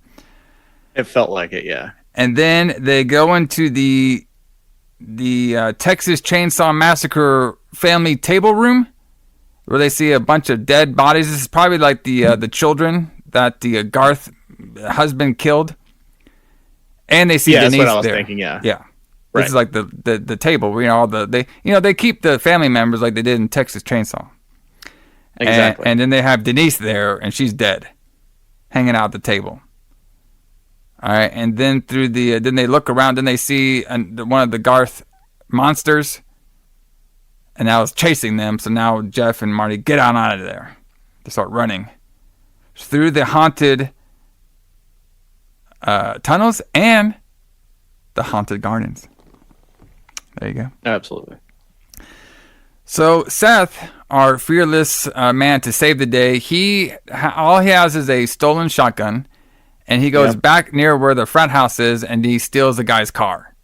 It felt like it, yeah. And then they go into the Texas Chainsaw Massacre family table room, where they see a bunch of dead bodies. This is probably like the children that the Garth husband killed. And they see Denise there. That's what I was thinking, yeah. Yeah. Right. This is like the table where they keep the family members like they did in Texas Chainsaw. Exactly. And then they have Denise there, and she's dead, hanging out at the table. All right, and then then they look around, and they see one of the Garth monsters, and now it's chasing them. So now Jeff and Marty get out of there. They start running through the haunted tunnels and the haunted gardens. There you go. Absolutely. So Seth, our fearless man to save the day, all he has is a stolen shotgun, and he goes back near where the frat house is, and he steals the guy's car.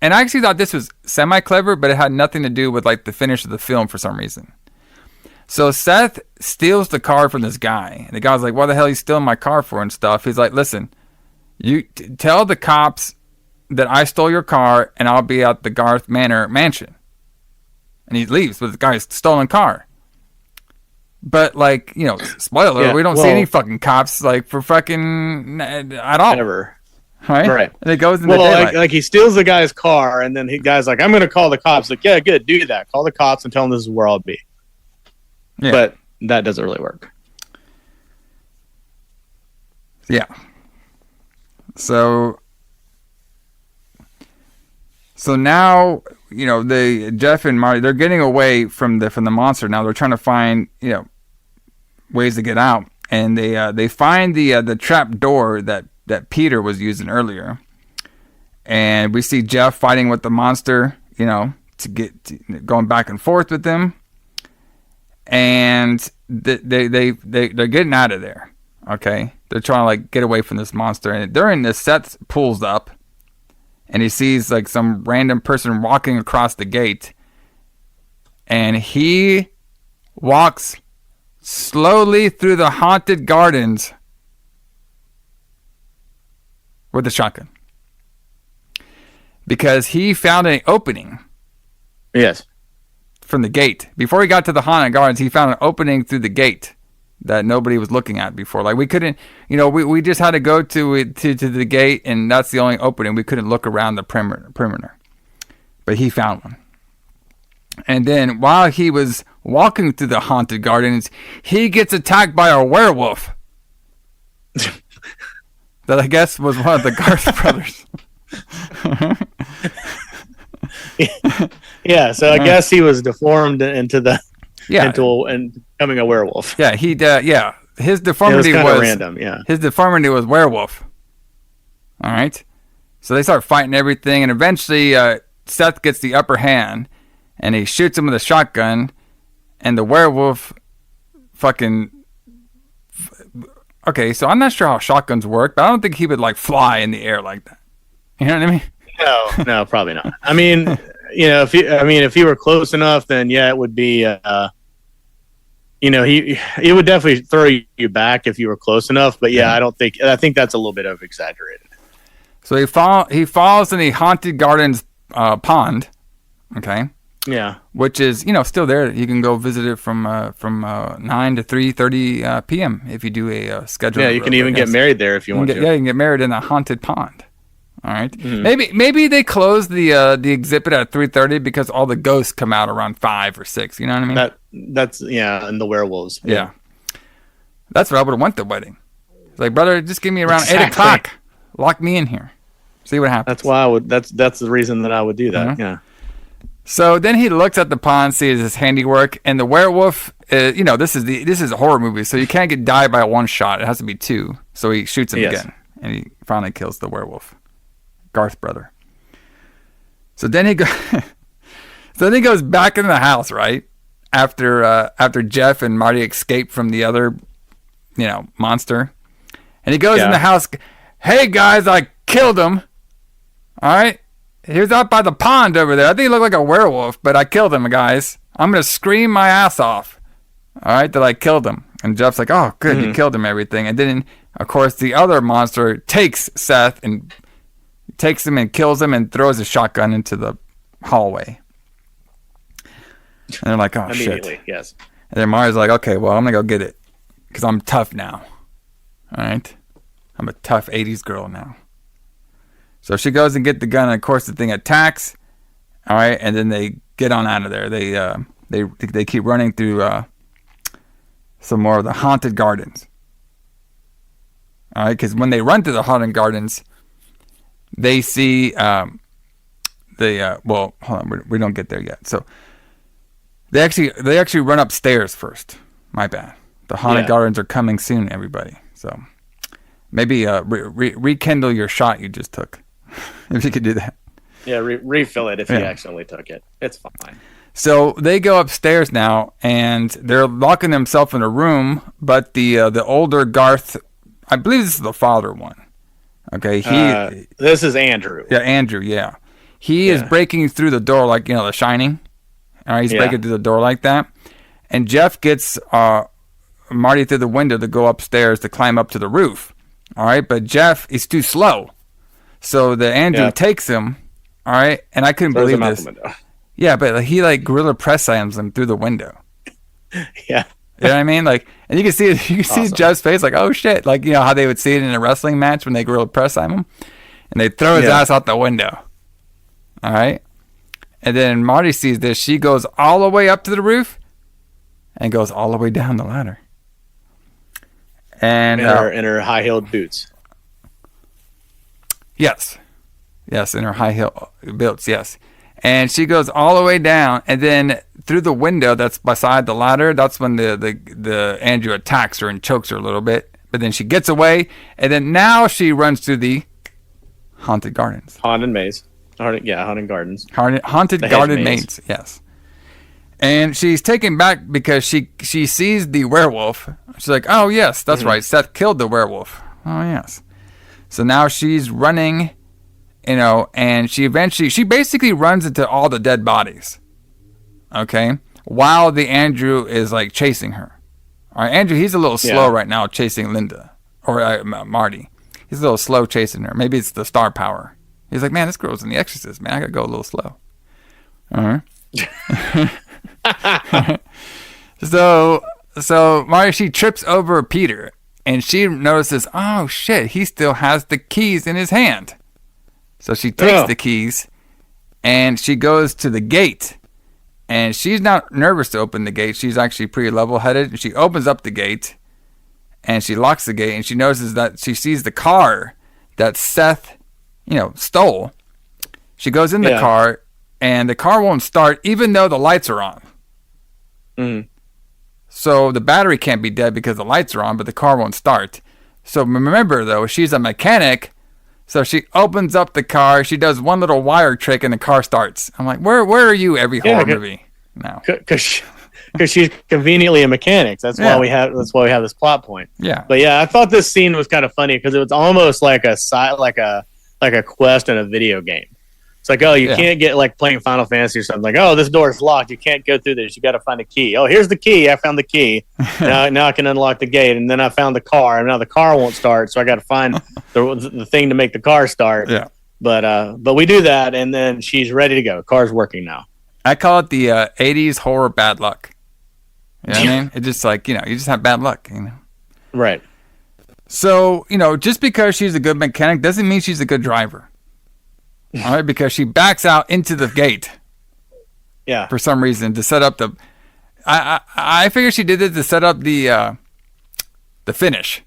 And I actually thought this was semi-clever, but it had nothing to do with like the finish of the film for some reason. So Seth steals the car from this guy, and the guy's like, "What the hell are you stealing my car for?" and stuff. He's like, "Listen, you tell the cops that I stole your car, and I'll be at the Garth Manor mansion." And he leaves with the guy's stolen car. But like, spoiler, we don't see any fucking cops like for fucking at all. Never. Right. And it goes in the daylight. Like he steals the guy's car, and then the guy's like, "I'm going to call the cops." Like, yeah, good, do that. Call the cops and tell them this is where I'll be. Yeah. But that doesn't really work. Yeah. So now, Jeff and Marty, they're getting away from the monster. Now they're trying to find, ways to get out, and they find the trap door that Peter was using earlier, and we see Jeff fighting with the monster, going back and forth with them, and they're getting out of there. Okay, they're trying to like get away from this monster, and during this, Seth pulls up. And he sees like some random person walking across the gate. And he walks slowly through the haunted gardens with a shotgun. Because he found an opening. Yes. From the gate. Before he got to the haunted gardens, he found an opening through the gate that nobody was looking at before. Like we couldn't, we just had to go to the gate, and that's the only opening. We couldn't look around the perimeter. But he found one. And then while he was walking through the haunted gardens, he gets attacked by a werewolf. That I guess was one of the Garth brothers. Yeah, so I guess he was deformed into becoming a werewolf. Yeah, his deformity was random. Yeah, his deformity was werewolf. All right, so they start fighting everything, and eventually Seth gets the upper hand, and he shoots him with a shotgun, and the werewolf fucking. Okay, so I'm not sure how shotguns work, but I don't think he would like fly in the air like that. You know what I mean? No, probably not. I mean, if you were close enough, then yeah, it would be. He would definitely throw you back if you were close enough. But yeah, I think that's a little bit of exaggerated. So he falls in the haunted gardens pond. Okay, Yeah. which is still there. You can go visit it from 9 to 3:30 p.m. if you do a schedule. Yeah, you can even get married there if you want to. Yeah, you can get married in a haunted pond. All right. Mm-hmm. Maybe they close the exhibit at 3:30 because all the ghosts come out around 5 or 6. You know what I mean? That's and the werewolves. Yeah. That's what I would have went the wedding. It's like, brother, just give me around 8 Exactly. o'clock. Lock me in here. See what happens. That's why I would. That's the reason that I would do that. Mhm. Yeah. So then he looks at the pond, sees his handiwork, and the werewolf. This is a horror movie, so you can't get died by one shot. It has to be 2. So he shoots him again, and he finally kills the werewolf, Garth brother. So then he goes back in the house, right? After Jeff and Marty escape from the other, monster, and he goes in the house. Hey guys, I killed him. All right. He was out by the pond over there. I think he looked like a werewolf, but I killed him, guys. I'm going to scream my ass off. All right, that I killed him. And Jeff's like, oh, good, you killed him, everything. And then, of course, the other monster takes Seth and takes him and kills him and throws a shotgun into the hallway. And they're like, oh, Immediately, shit. yes. And then Mario's like, okay, well, I'm going to go get it because I'm tough now. All right? I'm a tough 80s girl now. So she goes and get the gun, and of course the thing attacks. All right, and then they get on out of there. They keep running through some more of the haunted gardens. All right, because when they run through the haunted gardens, they see well, hold on, we don't get there yet. So they actually run upstairs first. My bad. The haunted gardens are coming soon, everybody. So maybe rekindle your shot you just took. If you could do that. Yeah, refill it if you accidentally took it. It's fine. So they go upstairs now, and they're locking themselves in a room. But the older Garth, I believe this is the father one. Okay, this is Andrew. Yeah, Andrew. Yeah, he is breaking through the door like The Shining. All right, he's breaking through the door like that, and Jeff gets Marty through the window to go upstairs to climb up to the roof. All right, but Jeff is too slow. So the Andrew takes him, all right, and I couldn't believe this. Yeah, but he gorilla press slams him through the window. Yeah, you know what I mean? Like, and you can see Jeff's face, like, oh shit, like how they would see it in a wrestling match when they gorilla press slam him, and they throw his ass out the window. All right, and then Marty sees this. She goes all the way up to the roof, and goes all the way down the ladder. And in her high-heeled boots. Yes, in her high heel boots, yes. And she goes all the way down, and then through the window that's beside the ladder, that's when the Andrew attacks her and chokes her a little bit. But then she gets away, and then now she runs through the haunted gardens. Haunted maze. Haunted gardens. Haunted garden maze, yes. And she's taken back because she sees the werewolf. She's like, oh, yes, that's right. Seth killed the werewolf. Oh, yes. So now she's running, and she basically runs into all the dead bodies. Okay? While the Andrew is chasing her. All right, Andrew, he's a little slow right now chasing Linda. Or Marty. He's a little slow chasing her. Maybe it's the star power. He's like, man, this girl's in The Exorcist, man. I gotta go a little slow. All right. So Marty, she trips over Peter. And she notices, oh shit, he still has the keys in his hand. So she takes the keys and she goes to the gate. And she's not nervous to open the gate. She's actually pretty level-headed. She opens up the gate and she locks the gate. And she notices that she sees the car that Seth, stole. She goes in the car and the car won't start even though the lights are on. Mm. So the battery can't be dead because the lights are on, but the car won't start. So remember, though, she's a mechanic. So she opens up the car. She does one little wire trick, and the car starts. I'm like, where are you every horror movie now? Because she's conveniently a mechanic. That's why we have this plot point. Yeah. But yeah, I thought this scene was kind of funny because it was almost like a quest in a video game. It's like, oh, you can't get playing Final Fantasy or something. Like, oh, this door is locked. You can't go through this. You got to find a key. Oh, here's the key. I found the key. Now I can unlock the gate. And then I found the car. And now the car won't start. So I got to find the thing to make the car start. Yeah. But we do that. And then she's ready to go. Car's working now. I call it the 80s horror bad luck. You know what I mean? It's just like, you just have bad luck, Right. So, just because she's a good mechanic doesn't mean she's a good driver. All right, because she backs out into the gate. Yeah. For some reason to set up the I figure she did it to set up the finish.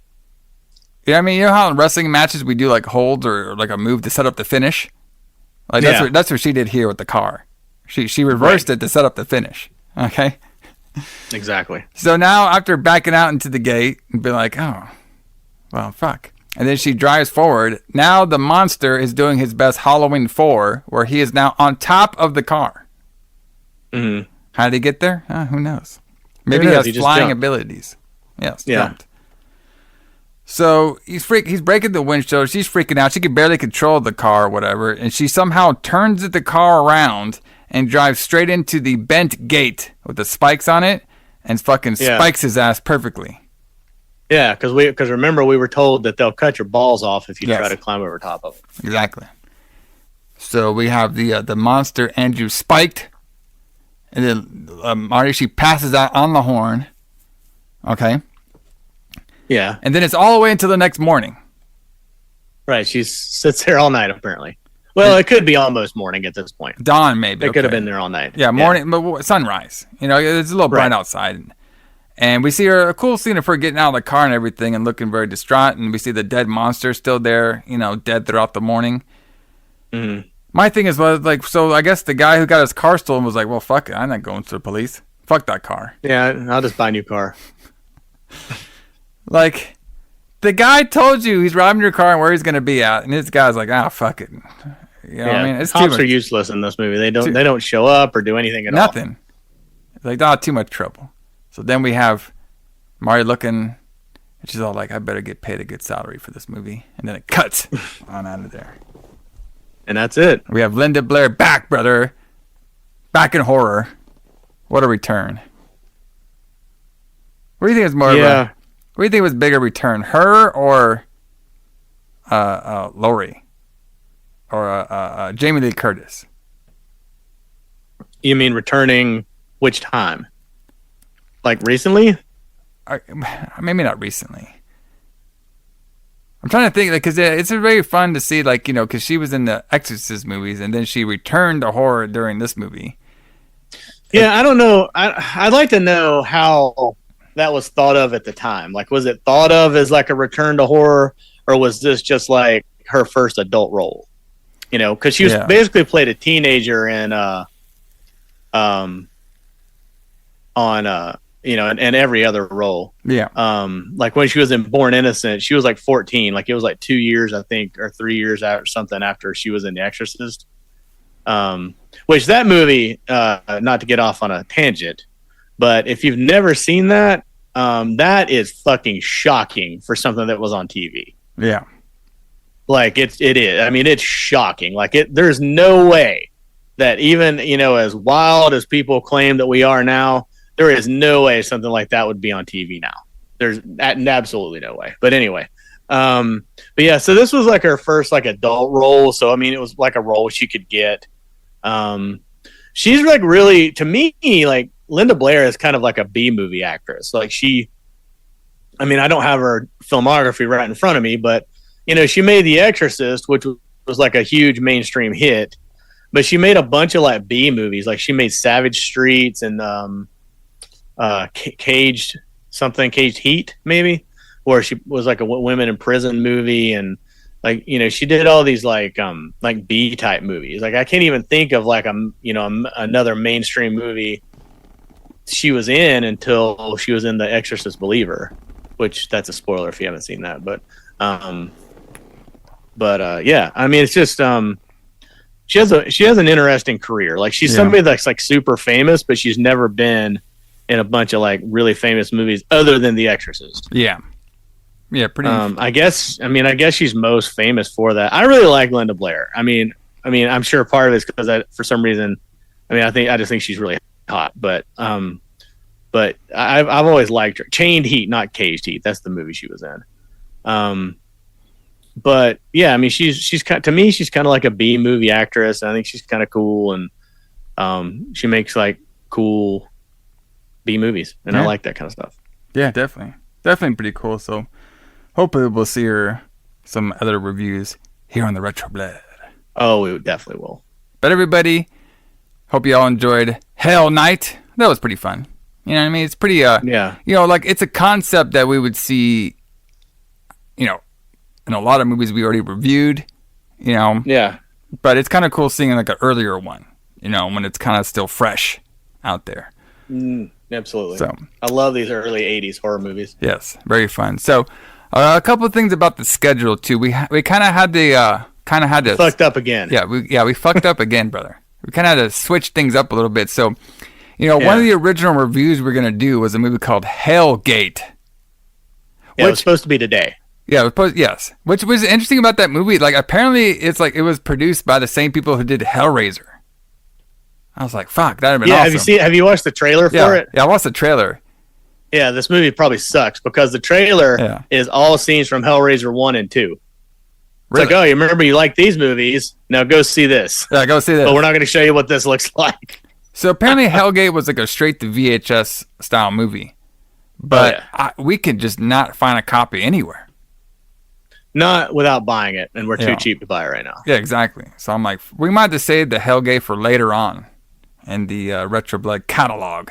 You know what I mean? You know how in wrestling matches we do like holds or like a move to set up the finish? Like that's what she did here with the car. She reversed it to set up the finish. Okay? Exactly. So now after backing out into the gate and be like, oh, well, fuck. And then she drives forward. Now the monster is doing his best Halloween 4, where he is now on top of the car. Mm-hmm. How did he get there? Who knows? Maybe he has flying abilities. Yes. Yeah. Jumped. So he's breaking the windshield. She's freaking out. She can barely control the car or whatever. And she somehow turns the car around and drives straight into the bent gate with the spikes on it and fucking spikes his ass perfectly. Yeah, because remember we were told that they'll cut your balls off if you try to climb over top of them. Exactly. So we have the monster Andrew spiked, and then Marty, she passes out on the horn. Okay. Yeah. And then it's all the way until the next morning. Right. She sits there all night apparently. Well, it could be almost morning at this point. Dawn maybe. They could have been there all night. Yeah, morning, but sunrise. It's a little bright outside. And we see a cool scene of her getting out of the car and everything and looking very distraught. And we see the dead monster still there, dead throughout the morning. Mm-hmm. My thing is, so I guess the guy who got his car stolen was like, well, fuck it. I'm not going to the police. Fuck that car. Yeah, I'll just buy a new car. Like, the guy told you he's robbing your car and where he's going to be at. And this guy's like, fuck it. You know what I mean? It's cops are useless in this movie. They don't show up or do anything at all. Nothing. It's like, too much trouble. So then we have Marty looking, and she's all like, I better get paid a good salary for this movie. And then it cuts on out of there. And that's it. We have Linda Blair back, brother. Back in horror. What a return. What do you think is more of a... What do you think was bigger return? Her or Laurie? Or Jamie Lee Curtis? You mean returning which time? Like recently? Maybe not recently. I'm trying to think, because it's very fun to see, because she was in the Exorcist movies, and then she returned to horror during this movie. Yeah, I don't know. I'd like to know how that was thought of at the time. Like, was it thought of as like a return to horror, or was this just like her first adult role? Because she was basically played a teenager in in every other role. Yeah. Like when she was in Born Innocent, she was like 14. Like it was like 2 years, I think, or 3 years after she was in The Exorcist. Which that movie, not to get off on a tangent, but if you've never seen that, that is fucking shocking for something that was on TV. Yeah. Like it is. I mean, it's shocking. Like there's no way that even, as wild as people claim that we are now, there is no way something like that would be on TV now. There's absolutely no way. But anyway, but yeah, so this was like her first like adult role. So, I mean, it was like a role she could get. She's like really, to me, like Linda Blair is kind of like a B movie actress. Like I don't have her filmography right in front of me, but she made The Exorcist, which was like a huge mainstream hit, but she made a bunch of like B movies. Like she made Savage Streets and Caged Heat, maybe, where she was like a women in prison movie, and like she did all these like B type movies. Like I can't even think of like another mainstream movie she was in until she was in The Exorcist Believer, which that's a spoiler if you haven't seen that, but yeah, I mean, it's just she has an interesting career. Like she's somebody that's like super famous, but she's never been in a bunch of like really famous movies other than The Exorcist. Yeah, pretty. I guess she's most famous for that. I really like Linda Blair. I mean, I'm sure part of it's because for some reason, I just think she's really hot. But I've always liked her. Chained Heat, not Caged Heat. That's the movie she was in. But yeah, I mean, she's kind, to me, she's kind of like a B movie actress. I think she's kind of cool, and She makes like cool B movies, and I like that kind of stuff. Yeah, definitely pretty cool. So hopefully we'll see her some other reviews here on the Retro Blood. Oh, we definitely will. But everybody, hope you all enjoyed Hell Night. That was pretty fun. You know what I mean? It's pretty yeah. You know, like it's a concept that we would see, you know, in a lot of movies we already reviewed, you know. Yeah. But it's kind of cool seeing like an earlier one, you know, when it's kind of still fresh out there. Absolutely. So I love these early 80s horror movies. Yes, very fun. So a couple of things about the schedule too. We kind of had to fucked up again. Yeah, we fucked up again, brother. We kind of had to switch things up a little bit. So, you know, one of the original reviews we're gonna do was a movie called Hellgate. Yeah, it was supposed to be today. Yeah, yes. Which was interesting about that movie. Like, apparently, it's like it was produced by the same people who did Hellraiser. I was like, "Fuck, that'd have been awesome." Have you watched the trailer for it? Yeah, I watched the trailer. Yeah, this movie probably sucks because the trailer is all scenes from Hellraiser 1 and 2. It's Really? like, oh, you remember you like these movies? Now go see this. Yeah, go see this. But we're not going to show you what this looks like. So apparently, Hellgate was like a straight to VHS style movie, but we could just not find a copy anywhere. Not without buying it, and we're too cheap to buy it right now. Yeah, exactly. So I'm like, we might have to save the Hellgate for later on in the Retro Blood catalog.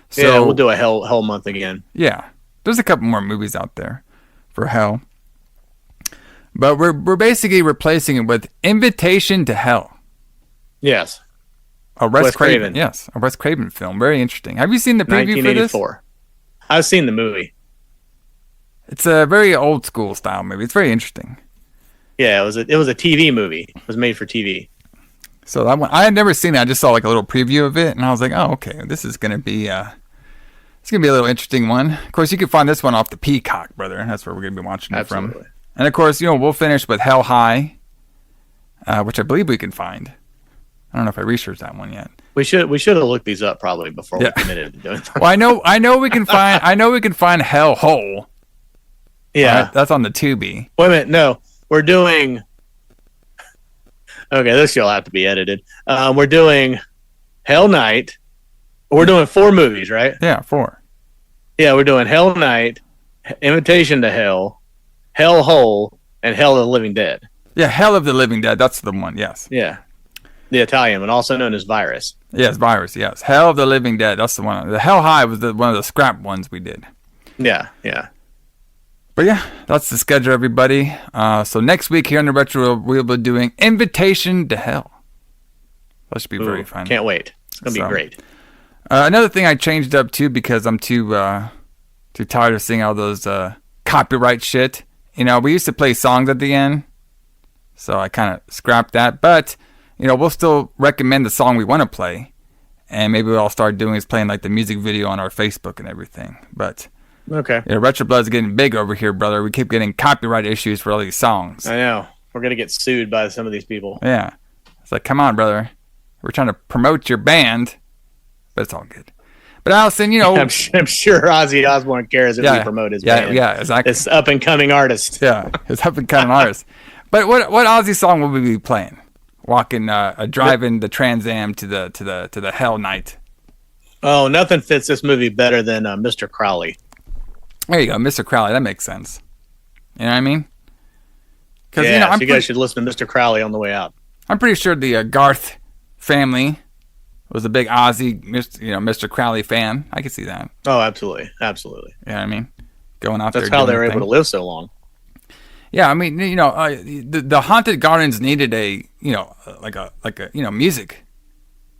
So, yeah, we'll do a Hell month again. Yeah, there's a couple more movies out there for Hell, but we're basically replacing it with Invitation to Hell. Yes, a Wes Craven. Yes, a Wes Craven film. Very interesting. Have you seen the preview for this? 1984. I've seen the movie. It's a very old school style movie. It's very interesting. Yeah, it was a TV movie. It was made for TV. So that one, I had never seen it. I just saw like a little preview of it, and I was like, "Oh, okay, this is gonna be a little interesting one." Of course, you can find this one off the Peacock, brother. That's where we're gonna be watching it from. And of course, you know, we'll finish with Hell High, which I believe we can find. I don't know if I researched that one yet. We should have looked these up probably before we committed to doing it. Well, I know we can find Hell Hole. Yeah, right? That's on the Tubi. Wait a minute, no, we're doing. Okay, this will have to be edited. We're doing Hell Night. We're doing 4 movies, right? Yeah, 4. Yeah, we're doing Hell Night, Invitation to Hell, Hell Hole, and Hell of the Living Dead. Yeah, Hell of the Living Dead. That's the one. Yes. Yeah, the Italian one, also known as Virus. Yes, Virus. Yes, Hell of the Living Dead. That's the one. The Hell High was one of the scrap ones we did. Yeah, yeah. But yeah, that's the schedule, everybody. So next week here on the Retro, we'll be doing Invitation to Hell. That should be very fun. Can't wait. It's gonna be great. Another thing I changed up too because I'm too tired of seeing all those copyright shit. You know, we used to play songs at the end, so I kind of scrapped that. But you know, we'll still recommend the song we want to play, and maybe what I'll start doing is playing like the music video on our Facebook and everything. But okay, yeah, Retro Blood's getting big over here, brother. We keep getting copyright issues for all these songs. I know. We're gonna get sued by some of these people. Yeah, it's like, come on, brother. We're trying to promote your band, but it's all good. But Alison, you know, I'm sure Ozzy Osbourne cares if we promote his band. Yeah, exactly. It's up and coming artist. Yeah, it's up and coming artist. But what Ozzy song will we be playing? Walking, driving the Trans Am to the Hell Night. Oh, nothing fits this movie better than Mr. Crowley. There you go, Mr. Crowley. That makes sense. You know what I mean? Because you guys should listen to Mr. Crowley on the way out. I'm pretty sure the Garth family was a big Ozzy, Mr. Crowley fan. I could see that. Oh, absolutely, absolutely. You know what I mean? Going out there. That's how they were able to live so long. Yeah, I mean, you know, the Haunted Gardens needed a music. You know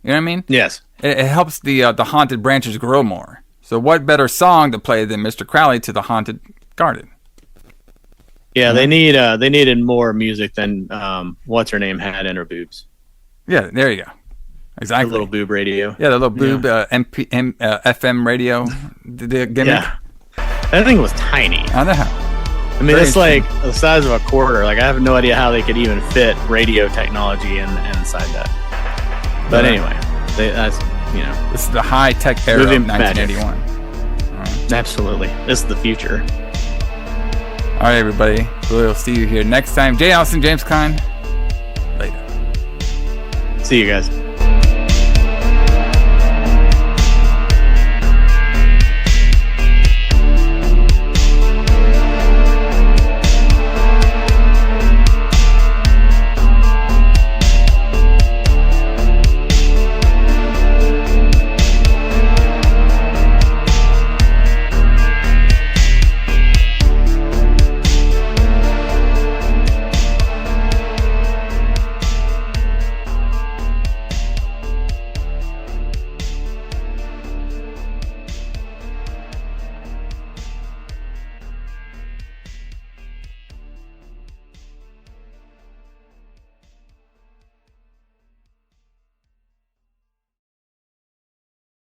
what I mean? Yes. It helps the haunted branches grow more. So what better song to play than Mr. Crowley to the Haunted Garden? Yeah, they needed more music than what's her name had in her boobs. Yeah, there you go. Exactly. The little boob radio. Yeah, the little boob FM radio. The gimmick. Yeah. That thing was tiny. I know. I mean, it's like the size of a quarter. Like, I have no idea how they could even fit radio technology inside that. But anyway, that's, you know. This is the high-tech era of 1981. Right. Absolutely. This is the future. All right, everybody. We'll see you here next time. J. Alison, James Kline. Later. See you guys.